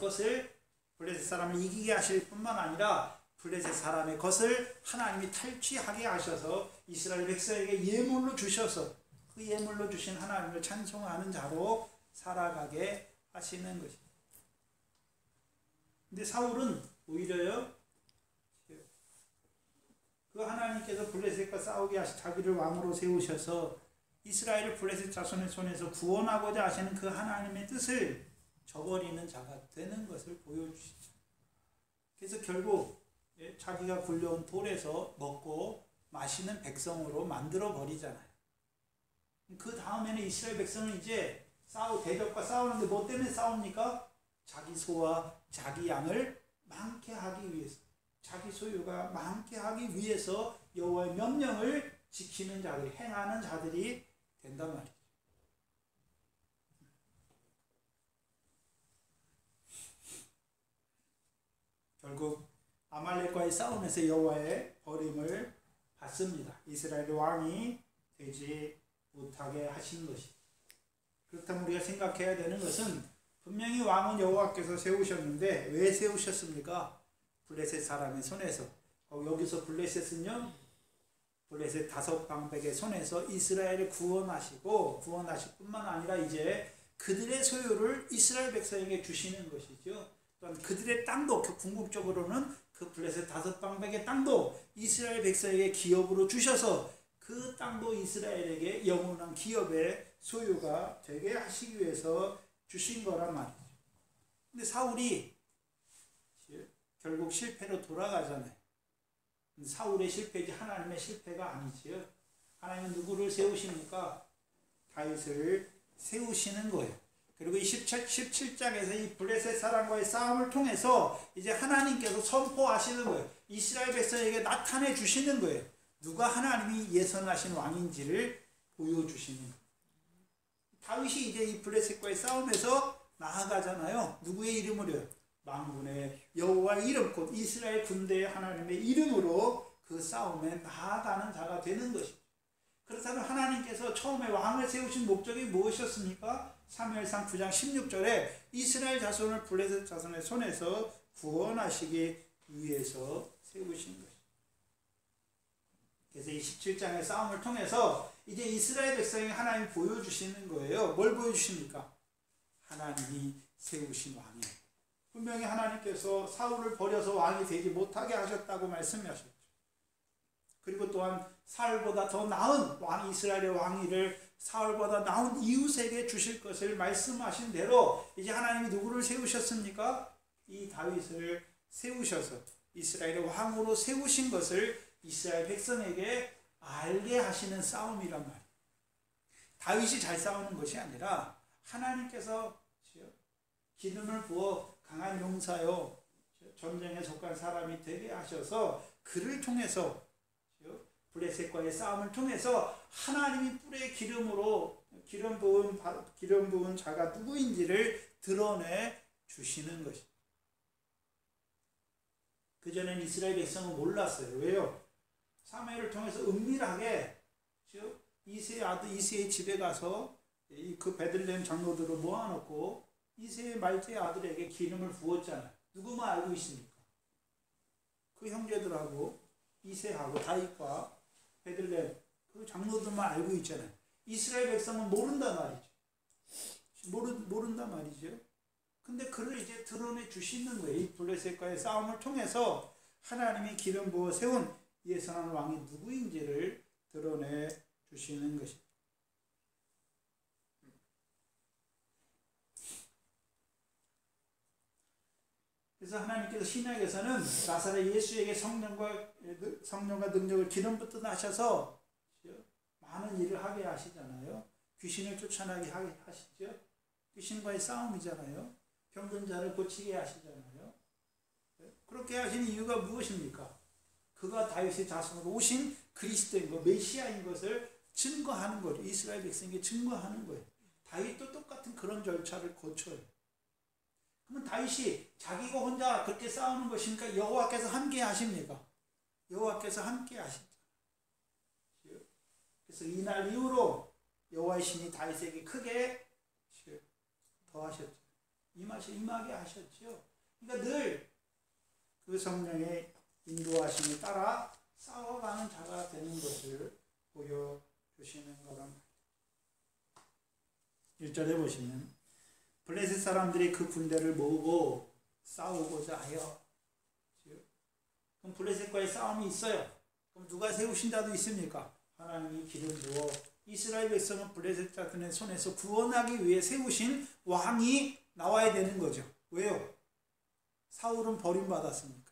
이기게 하실 뿐만 아니라 블레셋 사람의 것을 하나님이 탈취하게 하셔서 이스라엘 백성에게 예물로 주셔서 그 예물로 주신 하나님을 찬송하는 자로 살아가게 하시는 것입니다. 근데 사울은 오히려요, 그 하나님께서 블레셋과 싸우게 하시 자기를 왕으로 세우셔서 이스라엘을 블레셋 자손의 손에서 구원하고자 하시는 그 하나님의 뜻을 저버리는 자가 되는 것을 보여주시죠. 그래서 결국 자기가 굴려온 돌에서 먹고 마시는 백성으로 만들어 버리잖아요. 그 다음에는 이스라엘 백성은 이제 대적과 싸우는데 뭐 때문에 싸웁니까? 자기 소와 자기 양을 많게 하기 위해서, 자기 소유가 많게 하기 위해서 여호와의 명령을 지키는 자들이, 행하는 자들이 된단 말이죠. 결국 아말렉과의 싸움에서 여호와의 버림을 받습니다. 이스라엘 왕이 되지 못하게 하신 것이. 그렇다면 우리가 생각해야 되는 것은, 분명히 왕은 여호와께서 세우셨는데 왜 세우셨습니까? 블레셋 사람의 손에서. 여기서 블레셋은요, 블레셋 5방백의 손에서 이스라엘을 구원하실 뿐만 아니라 이제 그들의 소유를 이스라엘 백성에게 주시는 것이죠. 또한 그들의 땅도, 궁극적으로는 그 블레셋 5방백의 땅도 이스라엘 백성에게 기업으로 주셔서 그 땅도 이스라엘에게 영원한 기업의 소유가 되게 하시기 위해서 주신 거란 말이죠. 근데 사울이 결국 실패로 돌아가잖아요. 사울의 실패지 하나님의 실패가 아니지요. 하나님은 누구를 세우십니까? 다윗을 세우시는 거예요. 그리고 이 17장에서 이 블레셋 사람과의 싸움을 통해서 이제 하나님께서 선포하시는 거예요. 이스라엘 백성에게 나타내 주시는 거예요. 누가 하나님이 예선하신 왕인지를 보여주시는 거예요. 다윗이 이제 이 블레셋과의 싸움에서 나아가잖아요. 누구의 이름으로요? 만군의 여호와의 이름, 곧 이스라엘 군대의 하나님의 이름으로 그 싸움에 나아가는 자가 되는 것입니다. 그렇다면 하나님께서 처음에 왕을 세우신 목적이 무엇이었습니까? 사무엘상 9장 16절에 이스라엘 자손을 블레셋 자손의 손에서 구원하시기 위해서 세우신 것입니다. 그래서 이 17장의 싸움을 통해서 이제 이스라엘 백성이 하나님이 보여주시는 거예요. 뭘 보여주십니까? 하나님이 세우신 왕이에요. 분명히 하나님께서 사울을 버려서 왕이 되지 못하게 하셨다고 말씀하셨죠. 그리고 또한 사울보다 더 나은 왕, 이스라엘의 왕위를 사울보다 나은 이웃에게 주실 것을 말씀하신 대로 이제 하나님이 누구를 세우셨습니까? 이 다윗을 세우셔서 이스라엘의 왕으로 세우신 것을 이스라엘 백성에게 알게 하시는 싸움이란 말이에요. 다윗이 잘 싸우는 것이 아니라 하나님께서 기름을 부어 강한 용사요, 전쟁에 속한 사람이 되게 하셔서 그를 통해서, 블레셋과의 싸움을 통해서 하나님이 뿔의 기름으로 기름 부은 자가 누구인지를 드러내 주시는 것입니다. 그전엔 이스라엘 백성은 몰랐어요. 왜요? 사무엘을 통해서 은밀하게 이새의 집에 가서 그 베들레헴 장로들을 모아놓고 이새의 말제의 아들에게 기름을 부었잖아요. 누구만 알고 있습니까? 그 형제들하고 이새하고 다윗과 베들레헴 그 장로들만 알고 있잖아요. 이스라엘 백성은 모른단 말이죠. 모른단 말이죠. 근데 그를 이제 드러내 주시는 거예요. 이 블레셋과의 싸움을 통해서 하나님이 기름 부어 세운 예선한 왕이 누구인지를 드러내 주시는 것입니다. 그래서 하나님께서 신약에서는 나사렛 예수에게 성령과 능력을 기름 붓듯 하셔서 많은 일을 하게 하시잖아요. 귀신을 쫓아나게 하게 하시죠. 귀신과의 싸움이잖아요. 병든 자를 고치게 하시잖아요. 그렇게 하시는 이유가 무엇입니까? 그가 다윗의 자손으로 오신 그리스도인 것, 메시아인 것을 증거하는 거죠. 이스라엘 백성에게 증거하는 거예요. 다윗도 똑같은 그런 절차를 거쳐요. 그러면 다윗이 자기가 혼자 그렇게 싸우는 것이니까 여호와께서 함께 하십니까? 여호와께서 함께 하시죠. 그래서 이날 이후로 여호와의 신이 다윗에게 크게 더하셨죠. 임하게 하셨죠. 그러니까 늘 그 성령의 인도하심에 따라 싸워가는 자가 되는 것을 보여주시는 거랍니다. 1절에 보시면 블레셋 사람들이 그 군대를 모으고 싸우고자 하여, 그럼 블레셋과의 싸움이 있어요. 그럼 누가 세우신 자도 있습니까? 하나님이 기름 부어 이스라엘 백성은 블레셋 자들의 손에서 구원하기 위해 세우신 왕이 나와야 되는 거죠. 왜요? 사울은 버림받았으니까.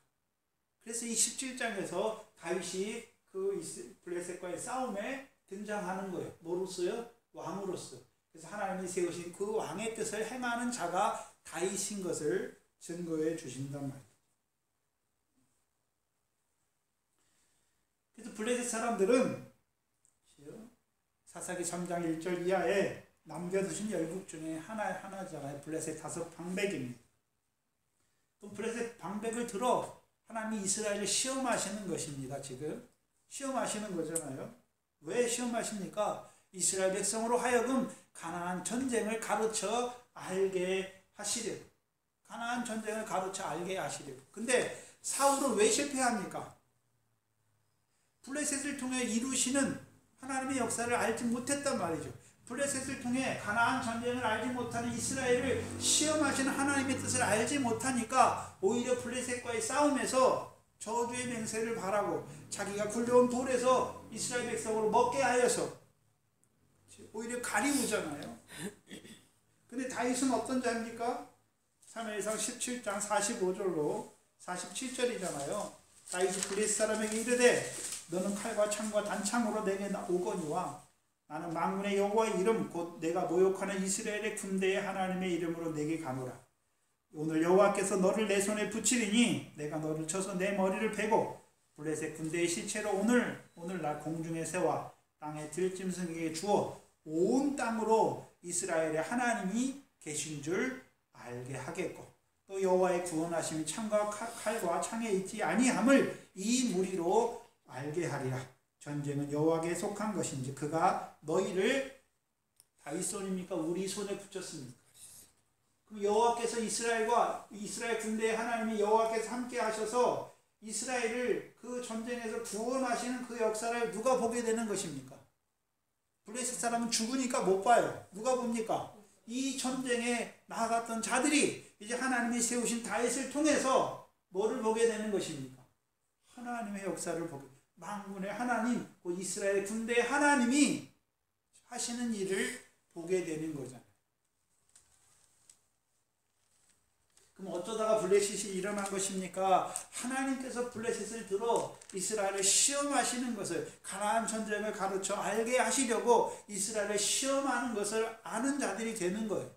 그래서 이 17장에서 다윗이 그 블레셋과의 싸움에 등장하는 거예요. 뭐로서요? 왕으로서. 그래서 하나님이 세우신 그 왕의 뜻을 행하는 자가 다윗인 것을 증거해 주신단 말이에요. 그래서 블레셋 사람들은 사사기 3장 1절 이하에 남겨두신 열국 중에 하나잖아요. 블레셋 5방백입니다. 그럼 블레셋 방백을 들어 하나님이 이스라엘을 시험하시는 것입니다. 지금 시험하시는 거잖아요. 왜 시험하십니까? 이스라엘 백성으로 하여금 가나안 전쟁을 가르쳐 알게 하시려고. 가나안 전쟁을 가르쳐 알게 하시려고. 근데 사울은 왜 실패합니까? 블레셋을 통해 이루시는 하나님의 역사를 알지 못했단 말이죠. 블레셋을 통해 가나안 전쟁을 알지 못하는 이스라엘을 시험하시는 하나님의 뜻을 알지 못하니까 오히려 블레셋과의 싸움에서 저주의 맹세를 바라고 자기가 굴려온 돌에서 이스라엘 백성으로 먹게 하여서 오히려 가리우잖아요. 근데 다윗은 어떤 자입니까? 사무엘상 17장 45절로 47절이잖아요. 다윗이 블레셋 사람에게 이르되 너는 칼과 창과 단창으로 내게 오거니와 나는 만군의 여호와의 이름 곧 내가 모욕하는 이스라엘의 군대의 하나님의 이름으로 내게 가노라. 오늘 여호와께서 너를 내 손에 붙이리니 내가 너를 쳐서 내 머리를 베고 블레셋 군대의 시체로 오늘날 공중에 세워 땅의 들짐승에게 주어 온 땅으로 이스라엘의 하나님이 계신 줄 알게 하겠고 또 여호와의 구원하심이 창과 칼과 창에 있지 아니함을 이 무리로 알게 하리라. 전쟁은 여호와께 속한 것인지 그가 너희를 다윗 손입니까? 우리 손에 붙였습니까? 그럼 여호와께서 이스라엘 군대의 하나님이 여호와께서 함께 하셔서 이스라엘을 그 전쟁에서 구원하시는 그 역사를 누가 보게 되는 것입니까? 블레셋 사람은 죽으니까 못 봐요. 누가 봅니까? 이 전쟁에 나아갔던 자들이 이제 하나님이 세우신 다윗을 통해서 뭐를 보게 되는 것입니까? 하나님의 역사를 보게. 만군의 하나님, 곧 이스라엘 군대의 하나님이 하시는 일을 보게 되는 거잖아요. 그럼 어쩌다가 블레셋이 일어난 것입니까? 하나님께서 블레셋을 들어 이스라엘을 시험하시는 것을 가나안 전쟁을 가르쳐 알게 하시려고 이스라엘을 시험하는 것을 아는 자들이 되는 거예요.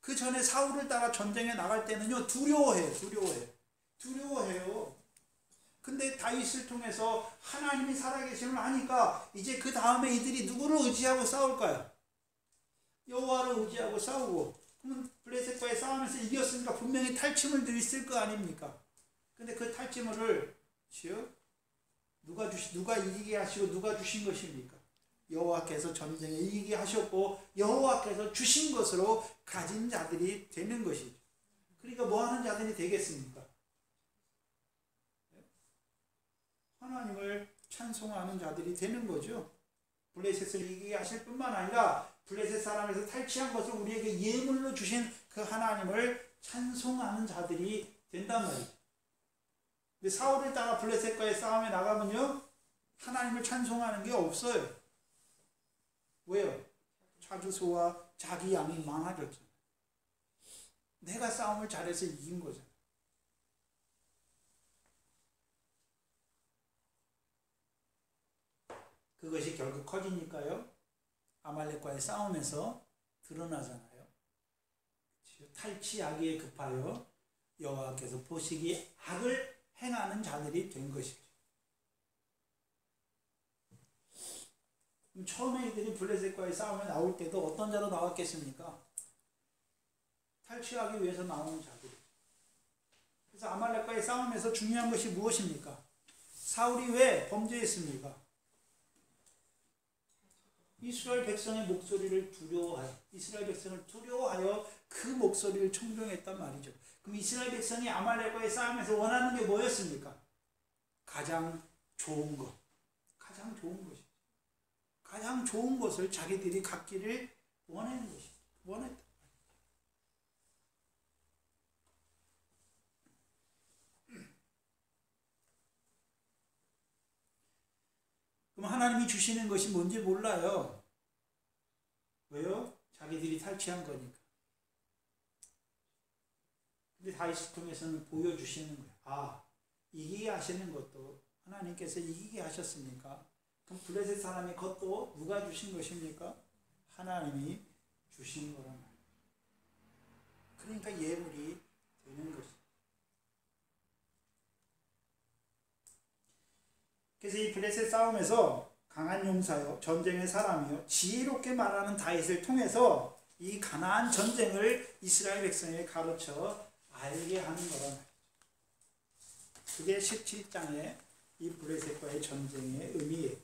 그 전에 사울을 따라 전쟁에 나갈 때는요 두려워해요. 근데 다윗을 통해서 하나님이 살아계심을 아니까 이제 그 다음에 이들이 누구를 의지하고 싸울까요? 여호와를 의지하고 싸우고. 그러면 블레셋과의 싸움에서 이겼으니까 분명히 탈취물들이 있을 거 아닙니까? 근데 그 탈취물을 누가 이기게 하시고 누가 주신 것입니까? 여호와께서 전쟁에 이기게 하셨고 여호와께서 주신 것으로 가진 자들이 되는 것이죠. 그러니까 뭐 하는 자들이 되겠습니까? 하나님을 찬송하는 자들이 되는 거죠. 블레셋을 이기게 하실 뿐만 아니라 블레셋 사람에서 탈취한 것을 우리에게 예물로 주신 그 하나님을 찬송하는 자들이 된단 말이죠. 근데 사울을 따라 블레셋과의 싸움에 나가면요 하나님을 찬송하는 게 없어요. 왜요? 자주소와 자기 양이 많아졌잖아요. 내가 싸움을 잘해서 이긴 거잖아요. 그것이 결국 커지니까요 아말렉과의 싸움에서 드러나잖아요. 탈취하기에 급하여 여호와께서 보시기에 악을 행하는 자들이 된 것이죠. 처음에 이들이 블레셋과의 싸움에 나올 때도 어떤 자로 나왔겠습니까? 탈취하기 위해서 나오는 자들. 그래서 아말렉과의 싸움에서 중요한 것이 무엇입니까? 사울이 왜 범죄했습니까? 이스라엘 백성의 목소리를 두려워하여 이스라엘 백성을 두려워하여 그 목소리를 청종했단 말이죠. 그럼 이스라엘 백성이 아말렉과의 싸움에서 원하는 게 뭐였습니까? 가장 좋은 것. 가장 좋은 것이죠. 가장 좋은 것을 자기들이 갖기를 원하는 것이죠. 원했다. 그럼 하나님이 주시는 것이 뭔지 몰라요. 왜요? 자기들이 탈취한 거니까. 근데 다윗을 통해서는 보여주시는 거예요. 이기게 하시는 것도 하나님께서 이기게 하셨습니까? 그럼 블레셋 사람이 그것도 누가 주신 것입니까? 하나님이 주신 거란 말이에요. 그러니까 예물이 되는 것이죠. 그래서 이 블레셋 싸움에서 강한 용사요, 전쟁의 사람이요, 지혜롭게 말하는 다윗을 통해서 이 가나안 전쟁을 이스라엘 백성에게 가르쳐 알게 하는 거란 말이죠. 그게 17장의 이 블레셋과의 전쟁의 의미예요.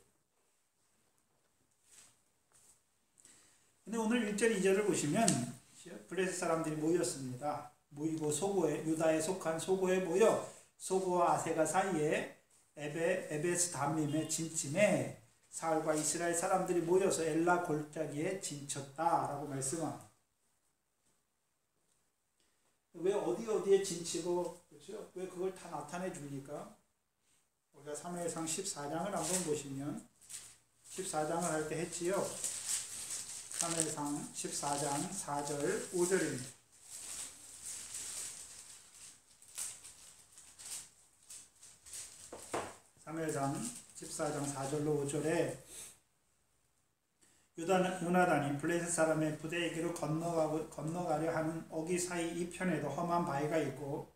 근데 오늘 1절, 2절을 보시면 블레셋 사람들이 모였습니다. 모이고 소고에, 유다에 속한 소고에 모여 소고와 아세가 사이에 에베스 담림의 진침에 사울과 이스라엘 사람들이 모여서 엘라 골짜기에 진쳤다라고 말씀합니다. 왜 어디에 진치고, 그렇죠? 왜 그걸 다 나타내 줍니까? 우리가 사무엘상 14장을 한번 보시면, 14장을 할 때 했지요. 사무엘상 14장 4절 5절입니다. 사무엘상 14장 4절로 5절에 요나단이 블레셋 사람의 부대에게로 건너가려 하는 어기 사이 이 편에도 험한 바위가 있고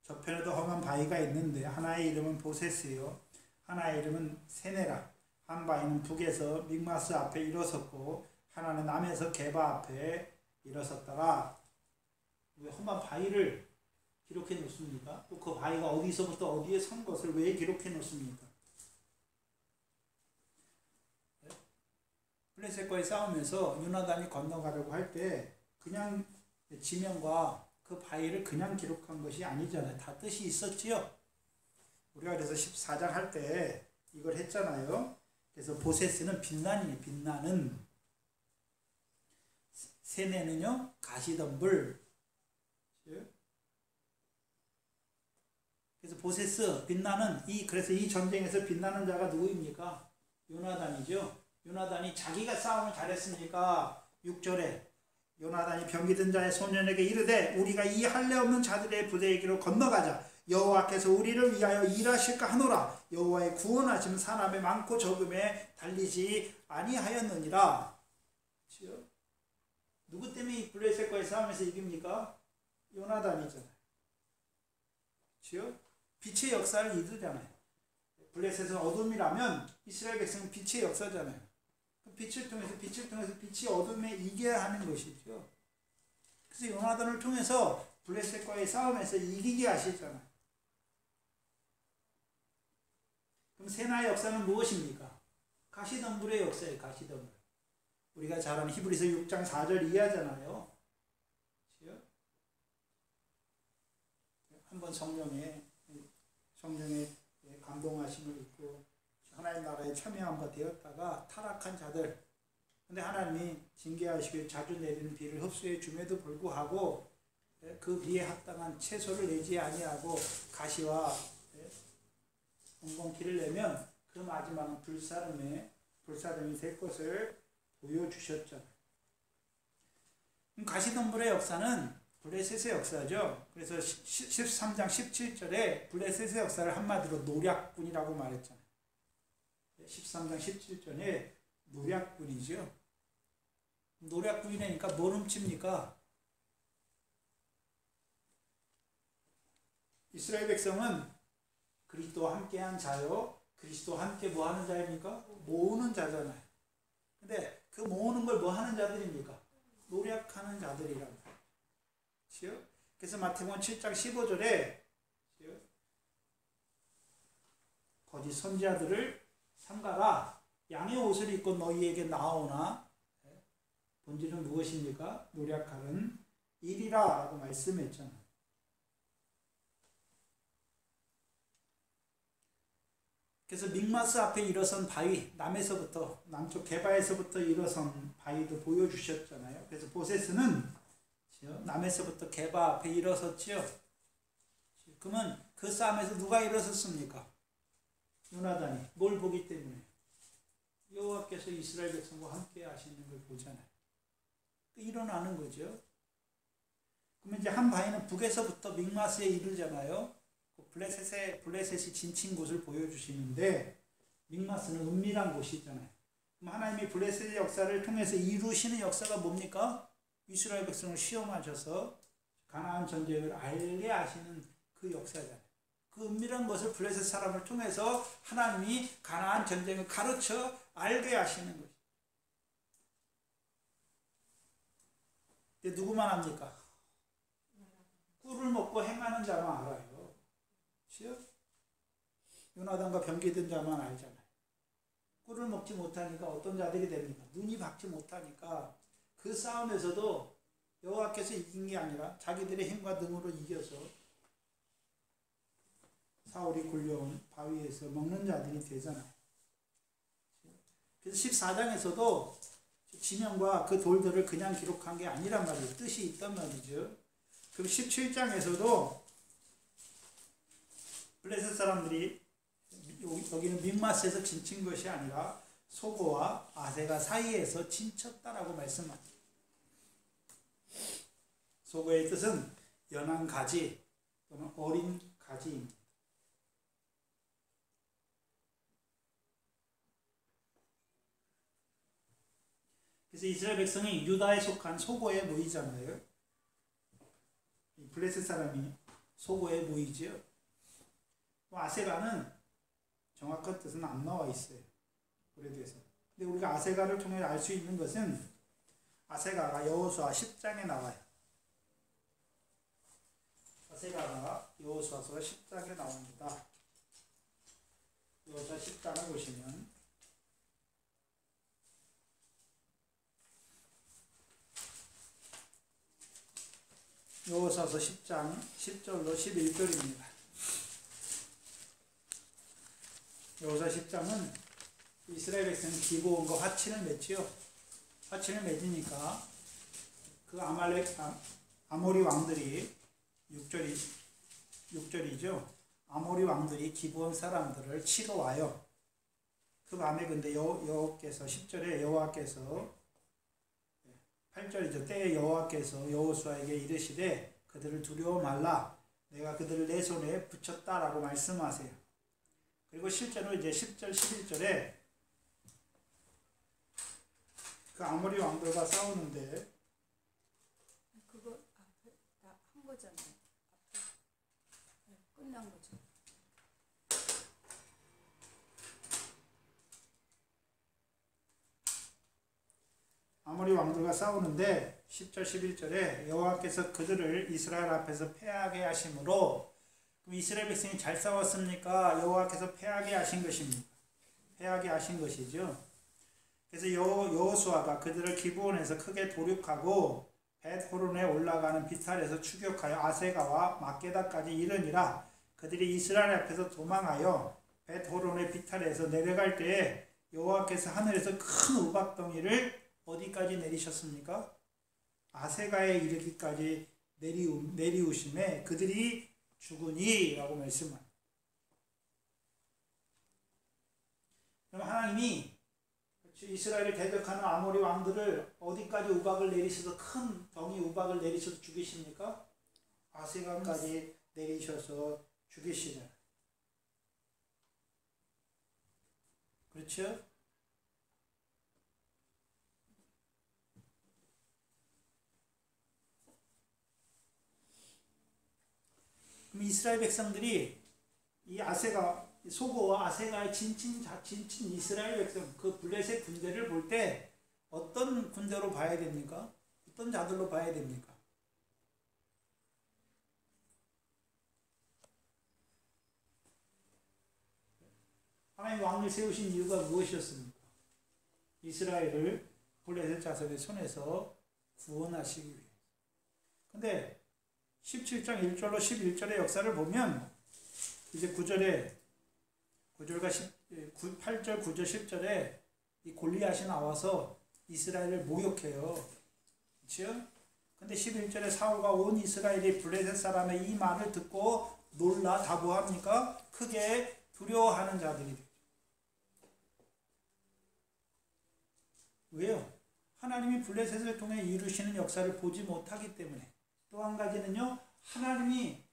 저편에도 험한 바위가 있는데 하나의 이름은 보세스요 하나의 이름은 세네라. 한 바위는 북에서 믹마스 앞에 일어섰고 하나는 남에서 게바 앞에 일어섰다가. 왜 험한 바위를 기록해 놓습니까? 또 그 바위가 어디서부터 어디에 선 것을 왜 기록해 놓습니까? 블레셋과의 싸움에서 요나단이 건너가려고 할 때 그냥 지명과 그 바위를 그냥 기록한 것이 아니잖아요. 다 뜻이 있었지요. 우리가 그래서 14장 할 때 이걸 했잖아요. 그래서 보세스는 빛나니 빛나는, 세네는요 가시덤불. 그래서 보세스, 빛나는, 그래서 이 전쟁에서 빛나는 자가 누구입니까? 요나단이죠. 요나단이 자기가 싸움을 잘했으니까 6절에 요나단이 병기든 자의 소년에게 이르되 우리가 이 할례 없는 자들의 부대에게로 건너가자. 여호와께서 우리를 위하여 일하실까 하노라. 여호와의 구원하심 사람의 많고 적음에 달리지 아니하였느니라. 그렇죠? 누구 때문에 이 블레셋과의 싸움에서 이깁니까? 요나단이잖아요. 그렇죠? 빛의 역사를 이루잖아요. 블레셋은 어둠이라면 이스라엘 백성은 빛의 역사잖아요. 빛을 통해서 빛이 어둠에 이겨야 하는 것이죠. 그래서 요나단을 통해서 블레셋과의 싸움에서 이기게 하시잖아요. 그럼 세나의 역사는 무엇입니까? 가시덤불의 역사예요. 가시덤불. 우리가 잘 아는 히브리서 6장 4절 이해하잖아요. 그렇죠? 한번 성령의 감동하심을 입고 하나님 나라에 참여한 바 되었다가 타락한 자들, 근데 하나님이 징계하시고 자주 내리는 비를 흡수해 줌에도 불구하고 그 비에 합당한 채소를 내지 아니하고 가시와 엉겅퀴를 내면 그 마지막은 불사름이 될 것을 보여주셨잖아요. 가시덤불의 역사는 블레셋의 역사죠. 그래서 13장 17절에 블레셋의 역사를 한마디로 노략군이라고 말했잖아요. 13장 17절에 노략군이죠. 노략군이라니까 뭘 훔칩니까? 이스라엘 백성은 그리스도와 함께한 자요, 그리스도와 함께 뭐 하는 자입니까? 모으는 자잖아요. 근데 그 모으는 걸 뭐 하는 자들입니까? 노략하는 자들이라고. 그래서 마태복음 7장 15절에 거짓 선지자들을 삼가라. 양의 옷을 입고 너희에게 나오나 본질은 무엇입니까? 노략하는 일이라 라고 말씀했잖아요. 그래서 믹마스 앞에 일어선 바위, 남쪽 게바에서부터 일어선 바위도 보여주셨잖아요. 그래서 보세스는 남에서부터 게바 앞에 일어섰지요. 그러면 그 싸움에서 누가 일어섰습니까? 요나단이. 뭘 보기 때문에? 여호와께서 이스라엘 백성과 함께 하시는 걸 보잖아요. 일어나는 거죠. 그러면 이제 한 바위는 북에서부터 믹마스에 이르잖아요. 블레셋이 진친 곳을 보여주시는데 믹마스는 은밀한 곳이잖아요. 그럼 하나님이 블레셋의 역사를 통해서 이루시는 역사가 뭡니까? 이스라엘 백성을 시험하셔서 가나안 전쟁을 알게 하시는 그 역사잖아요. 그 은밀한 것을 블레셋 사람을 통해서 하나님이 가나안 전쟁을 가르쳐 알게 하시는 것이죠. 근데 누구만 합니까? 꿀을 먹고 행하는 자만 알아요. 그렇죠? 요나단과 병기든 자만 알잖아요. 꿀을 먹지 못하니까 어떤 자들이 됩니까? 눈이 박지 못하니까 그 싸움에서도 여호와께서 이긴 게 아니라 자기들의 힘과 능으로 이겨서 사울이 굴려온 바위에서 먹는 자들이 되잖아요. 그래서 14장에서도 지명과 그 돌들을 그냥 기록한 게 아니란 말이에요. 뜻이 있단 말이죠. 그럼 17장에서도 블레셋 사람들이 여기는 믹마스에서 진친 것이 아니라 소고와 아세가 사이에서 진쳤다라고 말씀합니다. 소고의 뜻은 연한 가지 또는 어린 가지입니다. 그래서 이스라엘 백성이 유다에 속한 소고에 모이잖아요. 블레셋 사람이 소고에 모이지요. 아세가는 정확한 뜻은 안 나와 있어요. 오래돼서. 근데 우리가 아세가를 통해 알 수 있는 것은 아세가가 여호수아 10장에 나와요. 아세가가 여호수아서 10장에 나옵니다. 여호수아 10장을 보시면 여호수아서 10장 10절로 11절입니다. 여호수아 10장은 이스라엘 백성은 기브온과 화친을 맺지요. 화친을 맺으니까 그 아모리 왕들이 6절이죠. 아모리 왕들이 기브온 사람들을 치러 와요. 그 밤에 근데 여호와께서 10절에 여호와께서 8절이죠. 때에 여호와께서 여호수아에게 이르시되 그들을 두려워 말라. 내가 그들을 내 손에 붙였다라고 말씀하세요. 그리고 실제로 이제 10절, 11절에 그 아모리 왕들과 싸우는데 그거 앞에 다 한 거잖아요. 앞에 끝난 거죠. 아모리 왕들과 싸우는데 10절 11절에 여호와께서 그들을 이스라엘 앞에서 패하게 하심으로 그럼 이스라엘 백성이 잘 싸웠습니까? 여호와께서 패하게 하신 것입니까? 패하게 하신 것이죠. 그래서 여호수아가 그들을 기브온에서 크게 도륙하고 벳호론에 올라가는 비탈에서 추격하여 아세가와 막게다까지 이르니라. 그들이 이스라엘 앞에서 도망하여 벳호론의 비탈에서 내려갈 때에 여호와께서 하늘에서 큰 우박덩이를 어디까지 내리셨습니까? 아세가에 이르기까지 내리우심에 그들이 죽으니 라고 말씀합니다. 그럼 하나님이 이스라엘을 대적하는 아모리 왕들을 어디까지 우박을 내리셔서 큰 덩이 우박을 내리셔서 죽이십니까? 아세가까지 내리셔서 죽이시잖아요. 그렇죠? 그럼 이스라엘 백성들이 이 소고와 아세가의 진친 이스라엘 백성, 그 블레셋 군대를 볼 때 어떤 군대로 봐야 됩니까? 어떤 자들로 봐야 됩니까? 하나님 왕을 세우신 이유가 무엇이었습니까? 이스라엘을 블레셋 자손의 손에서 구원하시기 위해. 근데 17장 1절로 11절의 역사를 보면 이제 8절, 9절, 10절에 이 골리앗이 나와서 이스라엘을 모욕해요. 그렇죠? 근데 11절에 사울과 온 이스라엘이 블레셋 사람의 이 말을 듣고 놀라 다 뭐합니까? 크게 두려워하는 자들이 되죠. 왜요? 하나님이 블레셋을 통해 이루시는 역사를 보지 못하기 때문에. 또 한 가지는요, 하나님이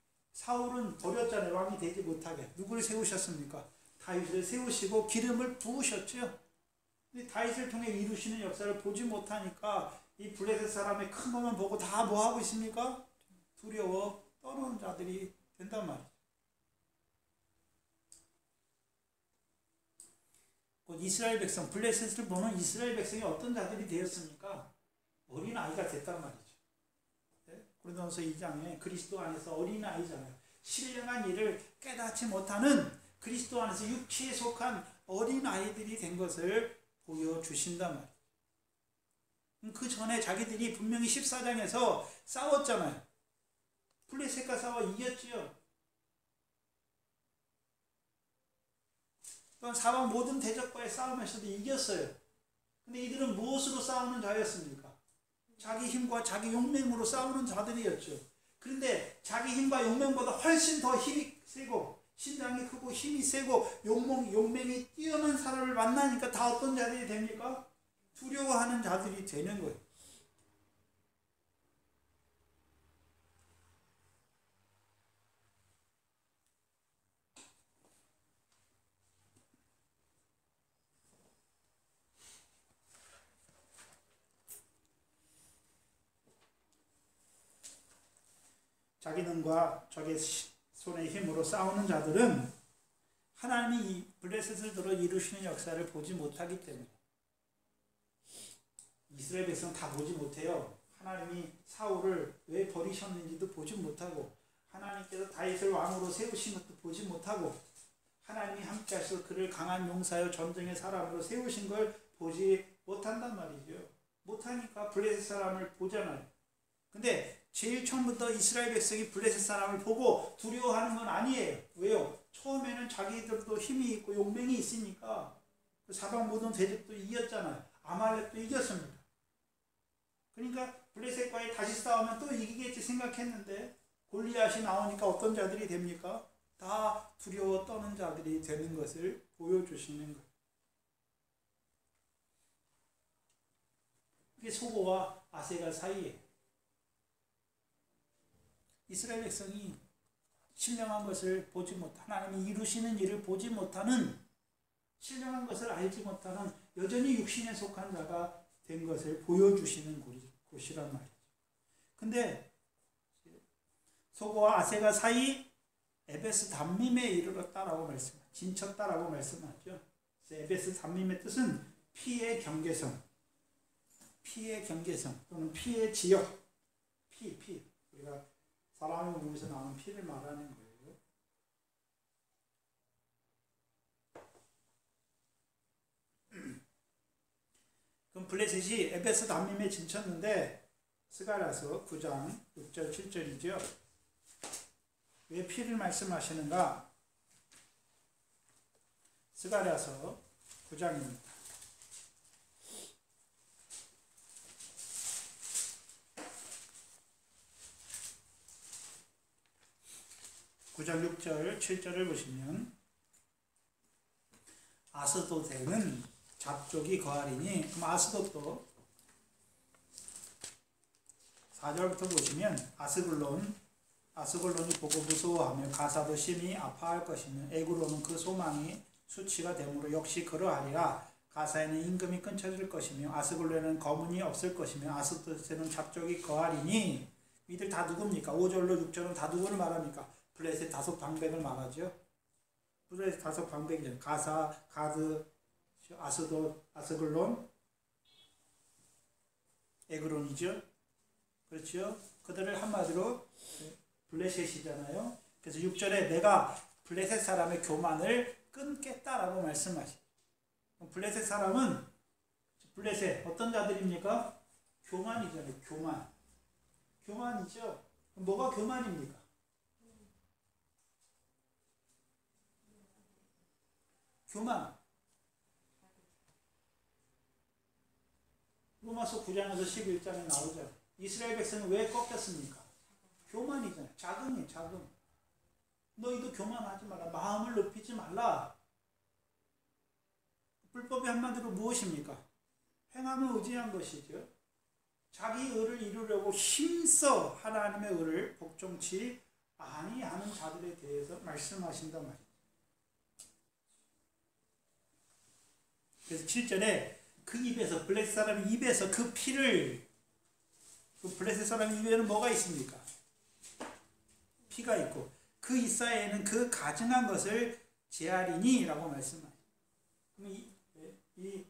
사울은 버렸잖아요. 왕이 되지 못하게. 누구를 세우셨습니까? 다윗을 세우시고 기름을 부으셨죠. 근데 다윗을 통해 이루시는 역사를 보지 못하니까 이 블레셋 사람의 큰 것만 보고 다 뭐 하고 있습니까? 두려워 떠는 자들이 된단 말이죠. 곧 이스라엘 백성, 블레셋을 보는 이스라엘 백성이 어떤 자들이 되었습니까? 어린아이가 됐단 말이죠. 네? 고린도전서 2장에 그리스도 안에서 어린아이잖아요. 신령한 일을 깨닫지 못하는 그리스도 안에서 육체에 속한 어린아이들이 된 것을 보여주신단 말이에요. 그 전에 자기들이 분명히 14장에서 싸웠잖아요. 블레셋과 싸워 이겼지요. 또한 사방 모든 대적과의 싸움에서도 이겼어요. 근데 이들은 무엇으로 싸우는 자였습니까? 자기 힘과 자기 용맹으로 싸우는 자들이었죠. 그런데 자기 힘과 용맹보다 훨씬 더 힘이 세고 신장이 크고 힘이 세고 용맹이 뛰어난 사람을 만나니까 다 어떤 자들이 됩니까? 두려워하는 자들이 되는 거예요. 자기 눈과 자기 손의 힘으로 싸우는 자들은 하나님이 이 블레셋을 들어 이루시는 역사를 보지 못하기 때문에 이스라엘 백성 다 보지 못해요. 하나님이 사울을 왜 버리셨는지도 보지 못하고 하나님께서 다윗을 왕으로 세우신 것도 보지 못하고 하나님이 함께 하셔서 그를 강한 용사여 전쟁의 사람으로 세우신 걸 보지 못한단 말이죠. 못하니까 블레셋 사람을 보잖아요. 근데 제일 처음부터 이스라엘 백성이 블레셋 사람을 보고 두려워하는 건 아니에요. 왜요? 처음에는 자기들도 힘이 있고 용맹이 있으니까 사방 모든 대적도 이겼잖아요. 아말렉도 이겼습니다. 그러니까 블레셋과의 다시 싸우면 또 이기겠지 생각했는데 골리앗이 나오니까 어떤 자들이 됩니까? 다 두려워 떠는 자들이 되는 것을 보여주시는 거예요. 이게 소고와 아세가 사이에 이스라엘 백성이 신령한 것을 보지 하나님이 이루시는 일을 보지 못하는 신령한 것을 알지 못하는 여전히 육신에 속한 자가 된 것을 보여주시는 곳이란 말이죠. 근데 소고와 아세가 사이 에베스 담밈에 이르렀다라고 진쳤다라고 말씀하죠. 에베스 담밈의 뜻은 피의 경계선, 피의 경계선 또는 피의 지역, 피 우리가 사람의 몸에서 나오는 피를 말하는 거예요. 그럼 블레셋이 에베스 담밈에 진쳤는데 스가랴서 9장 6절 7절이죠. 왜 피를 말씀하시는가? 스가랴서 9장입니다. 9장 6절 7절을 보시면 아스돗에는 잡족이 거하리니, 그럼 아스돗도 4절부터 보시면 아스글론이 보고 무서워하며 가사도 심히 아파할 것이며 에그론은 그 소망이 수치가 되므로 역시 그러하리라. 가사에는 임금이 끊쳐질 것이며 아스글론에는 거문이 없을 것이며 아스돗에는 잡족이 거하리니. 이들 다 누굽니까? 5절로 6절은 다 누구를 말합니까? 블레셋 다섯 방백을 말하죠. 블레셋 다섯 방백이죠. 가사, 가드, 아스돗, 아스글론, 에그론이죠. 그렇죠. 그들을 한마디로 블레셋이잖아요. 그래서 6절에 내가 블레셋 사람의 교만을 끊겠다라고 말씀하시죠. 블레셋 사람은 블레셋 어떤 자들입니까? 교만이잖아요. 교만이죠. 뭐가 교만입니까? 교만. 로마서 9장에서 11장에 나오죠. 이스라엘 백성은 왜 꺾였습니까? 교만이잖아요. 자금. 너희도 교만하지 말라. 마음을 높이지 말라. 불법이 한마디로 무엇입니까? 행함을 의지한 것이죠. 자기 의를 이루려고 힘써 하나님의 의를 복종치 아니하는 자들에 대해서 말씀하신단 말이에요. 그래서 7절에 그 입에서, 블레셋 사람의 입에서 그 피를, 그 블레셋 사람의 입에는 뭐가 있습니까? 피가 있고 그 이사야에는 그 가증한 것을 제하리니 라고 말씀하세요. 그럼 이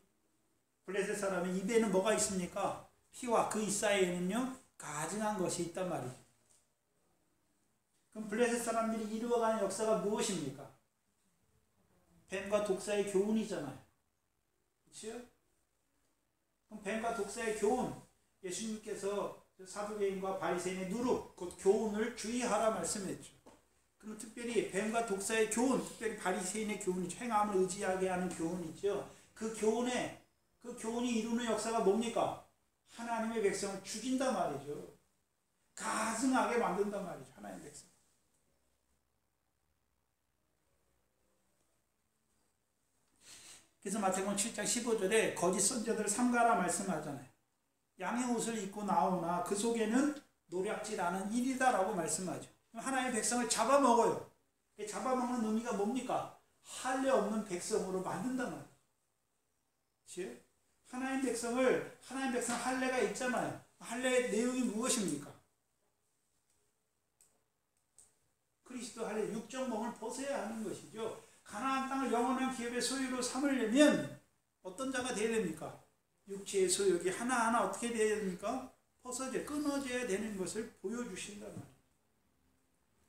블레셋 사람의 입에는 뭐가 있습니까? 피와 그 이사야에는요 가증한 것이 있단 말이죠. 그럼 블레셋 사람들이 이루어가는 역사가 무엇입니까? 뱀과 독사의 교훈이잖아요. 그렇죠? 그럼 뱀과 독사의 교훈, 예수님께서 사두개인과 바리새인의 누룩, 곧 교훈을 주의하라 말씀했죠. 그럼 특별히 뱀과 독사의 교훈, 특별히 바리새인의 교훈이죠. 행함을 의지하게 하는 교훈이죠. 그 교훈이 이루는 역사가 뭡니까? 하나님의 백성을 죽인단 말이죠. 가증하게 만든단 말이죠. 하나님의 백성. 그래서 마태복음 7장 15절에 거짓 선지자들을 삼가라 말씀하잖아요. 양의 옷을 입고 나오나 그 속에는 노략질하는 일이다라고 말씀하죠. 하나님의 백성을 잡아먹어요. 잡아먹는 의미가 뭡니까? 할례 없는 백성으로 만든단 말이에요. 그치? 하나님 백성 할례가 있잖아요. 할례의 내용이 무엇입니까? 그리스도 할례, 육적 몸을 벗어야 하는 것이죠. 가나안 땅을 영원한 기업의 소유로 삼으려면 어떤 자가 되어야 됩니까? 육체의 소욕이 하나하나 어떻게 되어야 됩니까? 끊어져야 되는 것을 보여주신단 말이에요.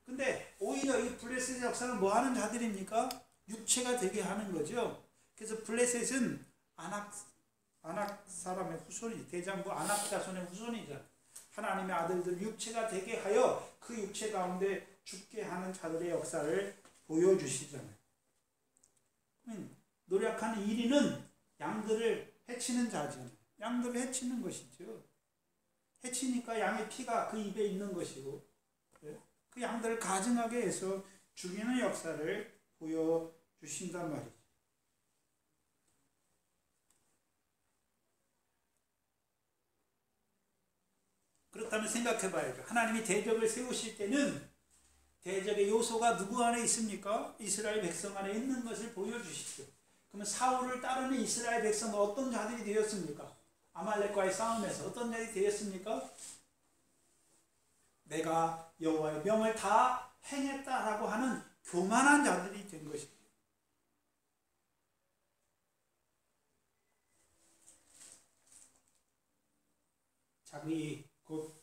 근데 오히려 이 블레셋의 역사는 뭐 하는 자들입니까? 육체가 되게 하는 거죠. 그래서 블레셋은 아낙 사람의 후손이, 대장부 아낙 자손의 후손이죠. 하나님의 아들들 육체가 되게 하여 그 육체 가운데 죽게 하는 자들의 역사를 보여주시잖아요. 노력하는 1위는 양들을 해치는 자죠. 양들을 해치는 것이죠. 해치니까 양의 피가 그 입에 있는 것이고 그 양들을 가증하게 해서 죽이는 역사를 보여주신단 말이죠. 그렇다면 생각해 봐야죠. 하나님이 대적을 세우실 때는 대적의 요소가 누구 안에 있습니까? 이스라엘 백성 안에 있는 것을 보여주시죠. 그러면 사울을 따르는 이스라엘 백성은 어떤 자들이 되었습니까? 아말렉과의 싸움에서 어떤 자들이 되었습니까? 내가 여호와의 명을 다 행했다라고 하는 교만한 자들이 된 것입니다. 자기 곧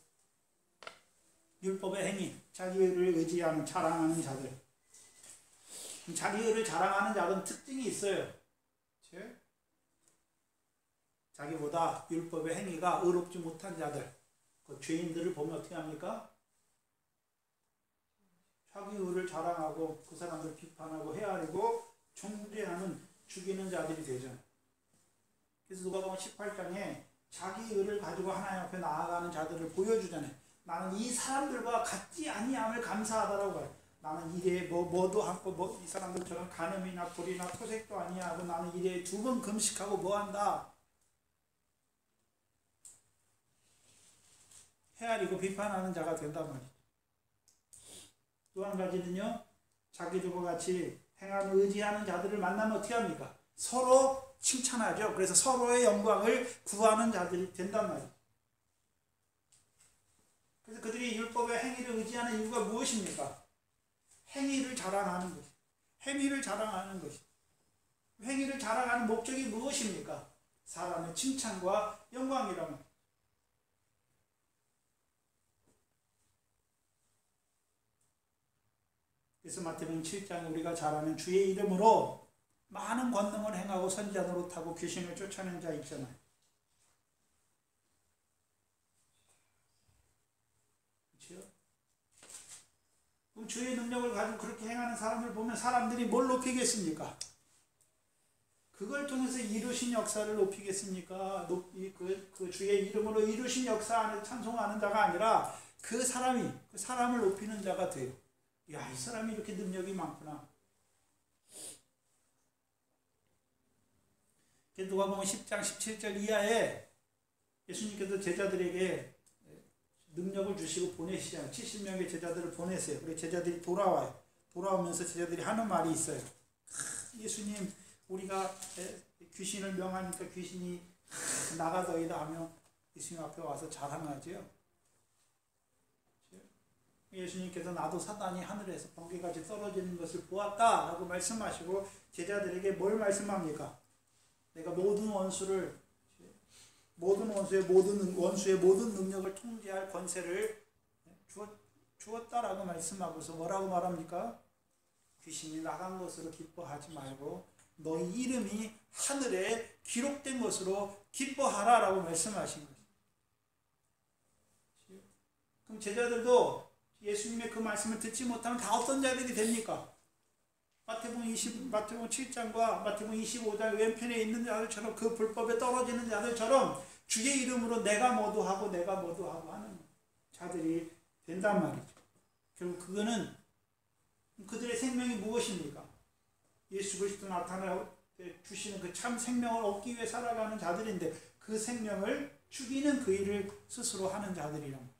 율법의 행위, 자기를 의지하는 자랑하는 자들. 자기를 자랑하는 자들은 특징이 있어요. 그치? 자기보다 율법의 행위가 의롭지 못한 자들, 그 죄인들을 보면 어떻게 합니까? 자기 의를 자랑하고 그 사람들 비판하고 헤아리고 정죄하는 죽이는 자들이 되잖아요. 그래서 누가복음 18장에 자기 의를 가지고 하나님 앞에 나아가는 자들을 보여주잖아요. 나는 이 사람들과 같지 아니함을 감사하다라고 해요. 나는 이래 뭐도 하고 이 사람들처럼 간음이나 불이나 토색도 아니하고 나는 이래 2번 금식하고 뭐한다. 헤아리고 비판하는 자가 된단 말이죠. 또 한 가지는요. 자기들과 같이 행함을 의지하는 자들을 만나면 어떻게 합니까? 서로 칭찬하죠. 그래서 서로의 영광을 구하는 자들이 된단 말이에요. 그래서 그들이 율법의 행위를 의지하는 이유가 무엇입니까? 행위를 자랑하는 것. 행위를 자랑하는 것이. 행위를 자랑하는 목적이 무엇입니까? 사람의 칭찬과 영광이라면. 그래서 마태복음 7장 우리가 잘 아는 주의 이름으로 많은 권능을 행하고 선지자 노릇하고 귀신을 쫓아낸 자 있잖아요. 그렇죠? 그럼 주의 능력을 가지고 그렇게 행하는 사람을 보면 사람들이 뭘 높이겠습니까? 그걸 통해서 이루신 역사를 높이겠습니까? 그 주의 이름으로 이루신 역사 안에 찬송하는 자가 아니라 그 사람을 높이는 자가 돼요. 야, 이 사람이 이렇게 능력이 많구나. 누가복음 10장 17절 이하에 예수님께서 제자들에게 능력을 주시고 보내시잖아요. 70명의 제자들을 보내세요. 그리고 제자들이 돌아와요. 돌아오면서 제자들이 하는 말이 있어요. 예수님, 우리가 귀신을 명하니까 귀신이 나가더이다 하며 예수님 앞에 와서 자랑하죠. 예수님께서 나도 사단이 하늘에서 번개같이 떨어지는 것을 보았다라고 말씀하시고 제자들에게 뭘 말씀합니까? 내가 모든 원수의 모든 능력을 통제할 권세를 주었다라고 말씀하고서 뭐라고 말합니까? 귀신이 나간 것으로 기뻐하지 말고 너희 이름이 하늘에 기록된 것으로 기뻐하라라고 말씀하신 것이죠. 그럼 제자들도 예수님의 그 말씀을 듣지 못하면 다 어떤 자들이 됩니까? 마태복음 7장과 마태복음 25장 왼편에 있는 자들처럼 그 불법에 떨어지는 자들처럼 주의 이름으로 내가 모두 하고 하는 자들이 된단 말이죠. 결국 그거는 그들의 생명이 무엇입니까? 예수 그리스도 나타나 주시는 그 참 생명을 얻기 위해 살아가는 자들인데 그 생명을 죽이는 그 일을 스스로 하는 자들이란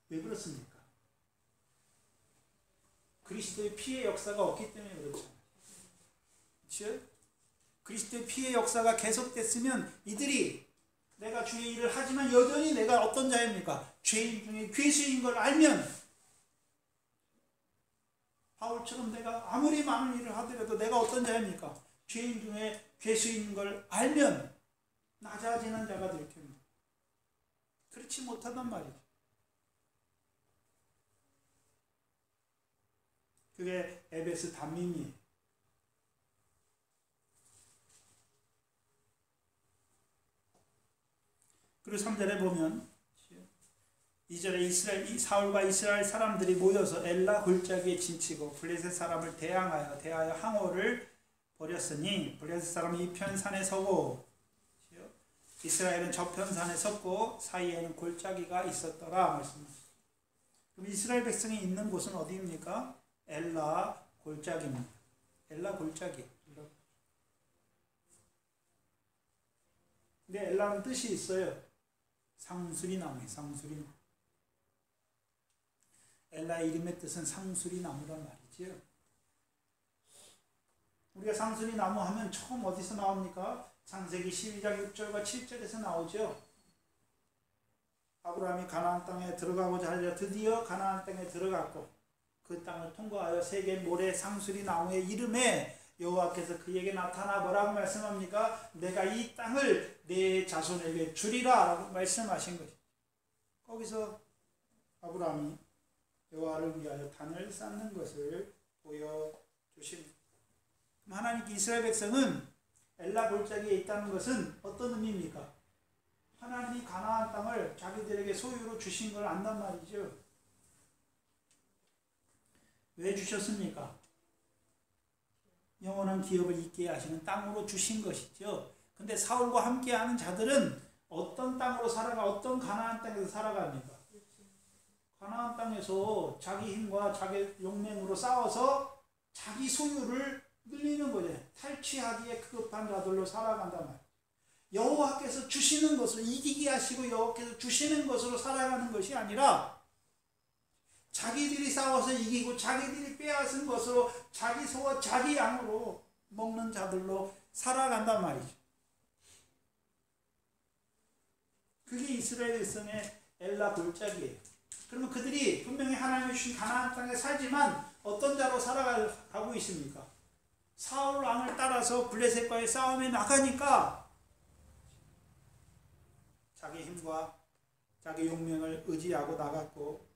왜 그렇습니까? 그리스도의 피의 역사가 없기 때문에 그렇잖아요. 그렇죠? 그리스도의 피의 역사가 계속됐으면 이들이 내가 주의 일을 하지만 여전히 내가 어떤 자입니까? 죄인 중에 괴수인 걸 알면 바울처럼 내가 아무리 많은 일을 하더라도 내가 어떤 자입니까? 죄인 중에 괴수인 걸 알면 낮아지는 자가 될 텐데 그렇지 못하단 말이죠. 그게 에베스 단민이에요. 그리고 3절에 보면 2절에 사울과 이스라엘 사람들이 모여서 엘라 골짜기에 진치고 블레셋 사람을 대하여 항오를 벌였으니 블레셋 사람이 이편 산에 서고 이스라엘은 저편 산에 섰고 사이에는 골짜기가 있었더라 말씀하십니다. 그럼 이스라엘 백성이 있는 곳은 어디입니까? 엘라 골짜기입니다. 엘라 골짜기. 근데 엘라는 뜻이 있어요. 상수리나무예요. 상수리나무. 엘라 이름의 뜻은 상수리나무란 말이지요. 우리가 상수리나무 하면 처음 어디서 나옵니까? 창세기 12장 6절과 7절에서 나오죠. 아브라함이 가나안 땅에 들어가고자 하려 드디어 가나안 땅에 들어갔고 그 땅을 통과하여 세계 모래 상수리 나무의 이름에 여호와께서 그에게 나타나 뭐라고 말씀합니까? 내가 이 땅을 내 자손에게 주리라 라고 말씀하신 것이죠. 거기서 아브라함이 여호와를 위하여 단을 쌓는 것을 보여주십니다. 하나님께 이스라엘 백성은 엘라 골짜기에 있다는 것은 어떤 의미입니까? 하나님이 가나안 땅을 자기들에게 소유로 주신 걸 안단 말이죠. 왜 주셨습니까? 영원한 기업을 있게 하시는 땅으로 주신 것이죠. 근데 사울과 함께하는 자들은 어떤 땅으로 어떤 가나안 땅에서 살아갑니까? 가나안 땅에서 자기 힘과 자기 용맹으로 싸워서 자기 소유를 늘리는 거죠. 탈취하기에 급한 자들로 살아간단 말이에요. 여호와께서 주시는 것으로 이기게 하시고 여호와께서 주시는 것으로 살아가는 것이 아니라 자기들이 싸워서 이기고 자기들이 빼앗은 것으로 자기 소와 자기 양으로 먹는 자들로 살아간단 말이죠. 그게 이스라엘 백성의 엘라 골짜기예요. 그러면 그들이 분명히 하나님이 주신 가나안 땅에 살지만 어떤 자로 살아가고 있습니까? 사울 왕을 따라서 블레셋과의 싸움에 나가니까 자기 힘과 자기 용맹을 의지하고 나갔고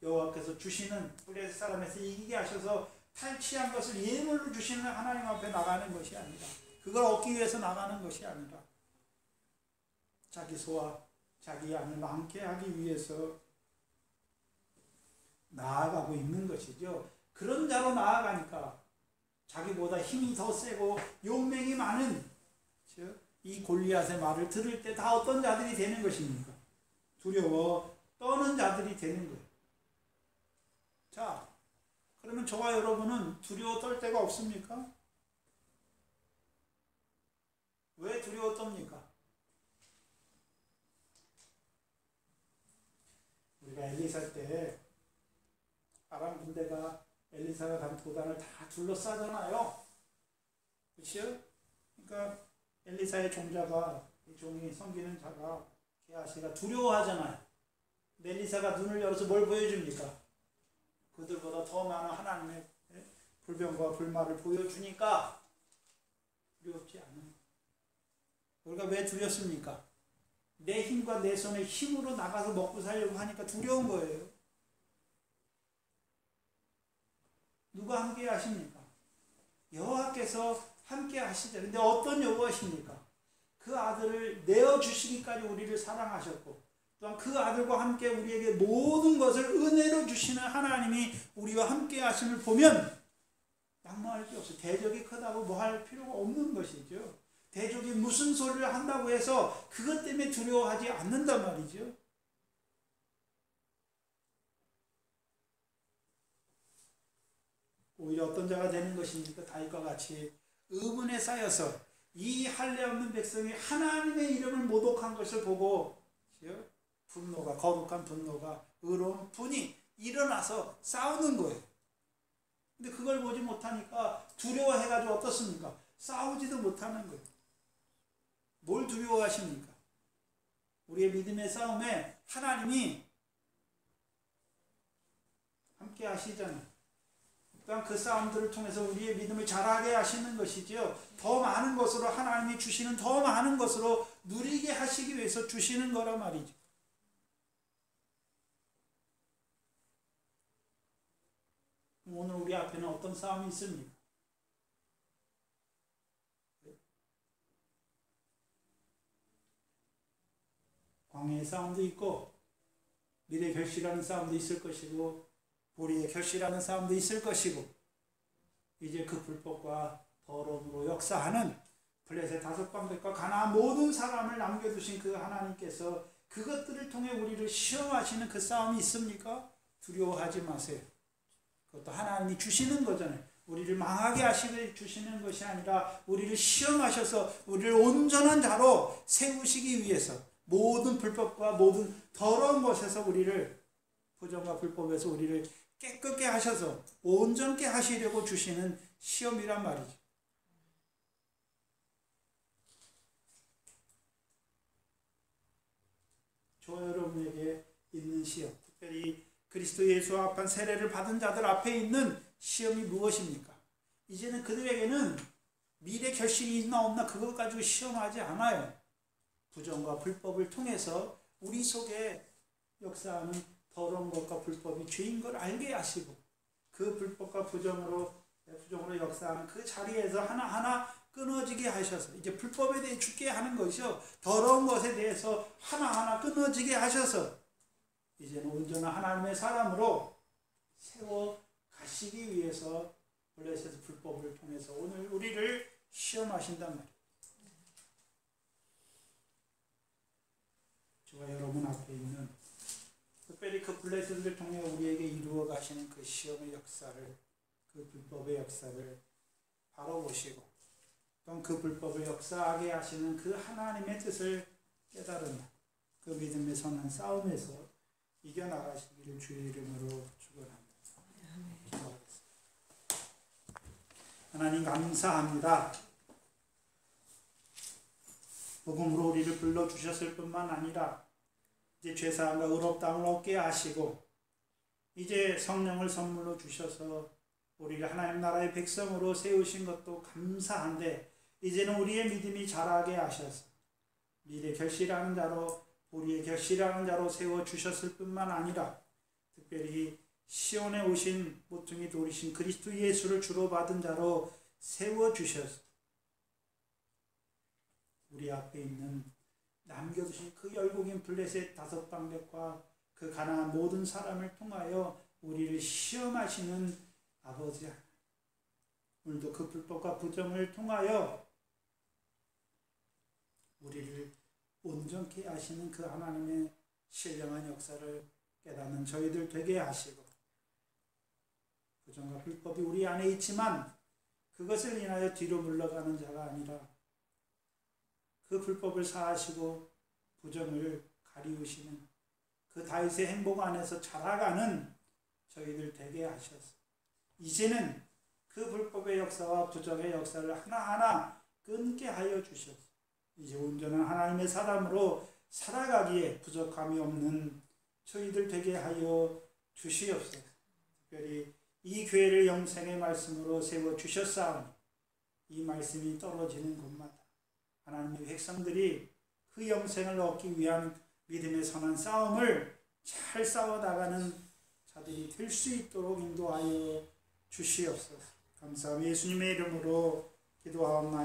여호와께서 주시는 블레셋 사람에서 이기게 하셔서 탈취한 것을 예물로 주시는 하나님 앞에 나가는 것이 아니라 그걸 얻기 위해서 나가는 것이 아니라 자기 소와 자기 양을 많게 하기 위해서 나아가고 있는 것이죠. 그런 자로 나아가니까 자기보다 힘이 더 세고 용맹이 많은 이 골리앗의 말을 들을 때 다 어떤 자들이 되는 것입니까? 두려워 떠는 자들이 되는 거예요. 자, 그러면 저와 여러분은 두려워 떨 데가 없습니까? 왜 두려워 떱니까? 우리가 엘리사 때 아람 군대가 엘리사가 간 도단을 다 둘러싸잖아요. 그렇죠? 그러니까 엘리사의 종자가, 종이 섬기는 자가, 게하시가 두려워하잖아요. 근데 엘리사가 눈을 열어서 뭘 보여줍니까? 그들보다 더 많은 하나님의 불병과 불말을 보여주니까 두렵지 않은 거예요. 우리가 왜 두렵습니까? 내 힘과 내 손의 힘으로 나가서 먹고 살려고 하니까 두려운 거예요. 누가 함께 하십니까? 여호와께서 함께 하시죠. 근데 어떤 여호와십니까? 그 아들을 내어주시기까지 우리를 사랑하셨고, 또한 그 아들과 함께 우리에게 모든 것을 은혜로 주시는 하나님이 우리와 함께 하심을 보면 양보할 게 없어요. 대적이 크다고 뭐 할 필요가 없는 것이죠. 대적이 무슨 소리를 한다고 해서 그것 때문에 두려워하지 않는단 말이죠. 오히려 어떤 자가 되는 것입니까? 다윗과 같이 의문에 쌓여서 이 할례 없는 백성이 하나님의 이름을 모독한 것을 보고 분노가, 거룩한 분노가, 의로운 분이 일어나서 싸우는 거예요. 근데 그걸 보지 못하니까 두려워해가지고 어떻습니까? 싸우지도 못하는 거예요. 뭘 두려워하십니까? 우리의 믿음의 싸움에 하나님이 함께 하시잖아요. 또한 그 싸움들을 통해서 우리의 믿음을 자라게 하시는 것이지요. 더 많은 것으로, 하나님이 주시는 더 많은 것으로 누리게 하시기 위해서 주시는 거란 말이죠. 오늘 우리 앞에는 어떤 싸움이 있습니까? 광야의 싸움도 있고, 미래 결실하는 싸움도 있을 것이고, 우리의 결실하는 싸움도 있을 것이고, 이제 그 불법과 더러움으로 역사하는 블레셋 5방백과 가나안 모든 사람을 남겨두신 그 하나님께서 그것들을 통해 우리를 시험하시는 그 싸움이 있습니까? 두려워하지 마세요. 그것도 하나님이 주시는 거잖아요. 우리를 망하게 하시길 주시는 것이 아니라 우리를 시험하셔서 우리를 온전한 자로 세우시기 위해서 모든 불법과 모든 더러운 것에서 우리를, 부정과 불법에서 우리를 깨끗게 하셔서 온전케 하시려고 주시는 시험이란 말이죠. 저와 여러분에게 있는 시험, 특별히 그리스도 예수와 합한 세례를 받은 자들 앞에 있는 시험이 무엇입니까? 이제는 그들에게는 미래 결실이 있나 없나 그것 가지고 시험하지 않아요. 부정과 불법을 통해서 우리 속에 역사하는 더러운 것과 불법이 죄인 걸 알게 하시고, 그 불법과 부정으로 역사하는 그 자리에서 하나하나 끊어지게 하셔서, 이제 불법에 대해 죽게 하는 것이요, 더러운 것에 대해서 하나하나 끊어지게 하셔서 이제는 온전한 하나님의 사람으로 세워 가시기 위해서 블레셋 불법을 통해서 오늘 우리를 시험하신단 말이에요. 저와 여러분 앞에 있는, 특별히 그 블레셋을 통해 우리에게 이루어 가시는 그 시험의 역사를, 그 불법의 역사를 바라보시고, 또한 그 불법을 역사하게 하시는 그 하나님의 뜻을 깨달은 그 믿음의 선한 싸움에서 이겨나가시기를 주의 이름으로 축원합니다. 기도하겠습니다. 하나님 감사합니다. 복음으로 우리를 불러주셨을 뿐만 아니라 이제 죄사함과 의롭다함을 얻게 하시고, 이제 성령을 선물로 주셔서 우리를 하나님 나라의 백성으로 세우신 것도 감사한데, 이제는 우리의 믿음이 자라게 하셔서 미래 결실하는 자로, 우리의 결실하는 자로 세워주셨을 뿐만 아니라 특별히 시온에 오신 모퉁이 돌이신 그리스도 예수를 주로 받은 자로 세워주셔서 우리 앞에 있는 남겨두신 그 열국인 블레셋 5방백과 그 가나안 모든 사람을 통하여 우리를 시험하시는 아버지, 오늘도 그 불법과 부정을 통하여 우리를 온전케 하시는 그 하나님의 신령한 역사를 깨닫는 저희들 되게 하시고, 부정과 불법이 우리 안에 있지만 그것을 인하여 뒤로 물러가는 자가 아니라 그 불법을 사하시고 부정을 가리우시는 그 다윗의 행복 안에서 자라가는 저희들 되게 하셔서 이제는 그 불법의 역사와 부정의 역사를 하나하나 끊게 하여 주셔서 이제 온전한 하나님의 사람으로 살아가기에 부족함이 없는 저희들 되게 하여 주시옵소서. 특별히 이 교회를 영생의 말씀으로 세워주셨사오니 이 말씀이 떨어지는 곳마다 하나님의 백성들이 그 영생을 얻기 위한 믿음의 선한 싸움을 잘 싸워나가는 자들이 될 수 있도록 인도하여 주시옵소서. 감사하며 예수님의 이름으로 기도하옵나이다.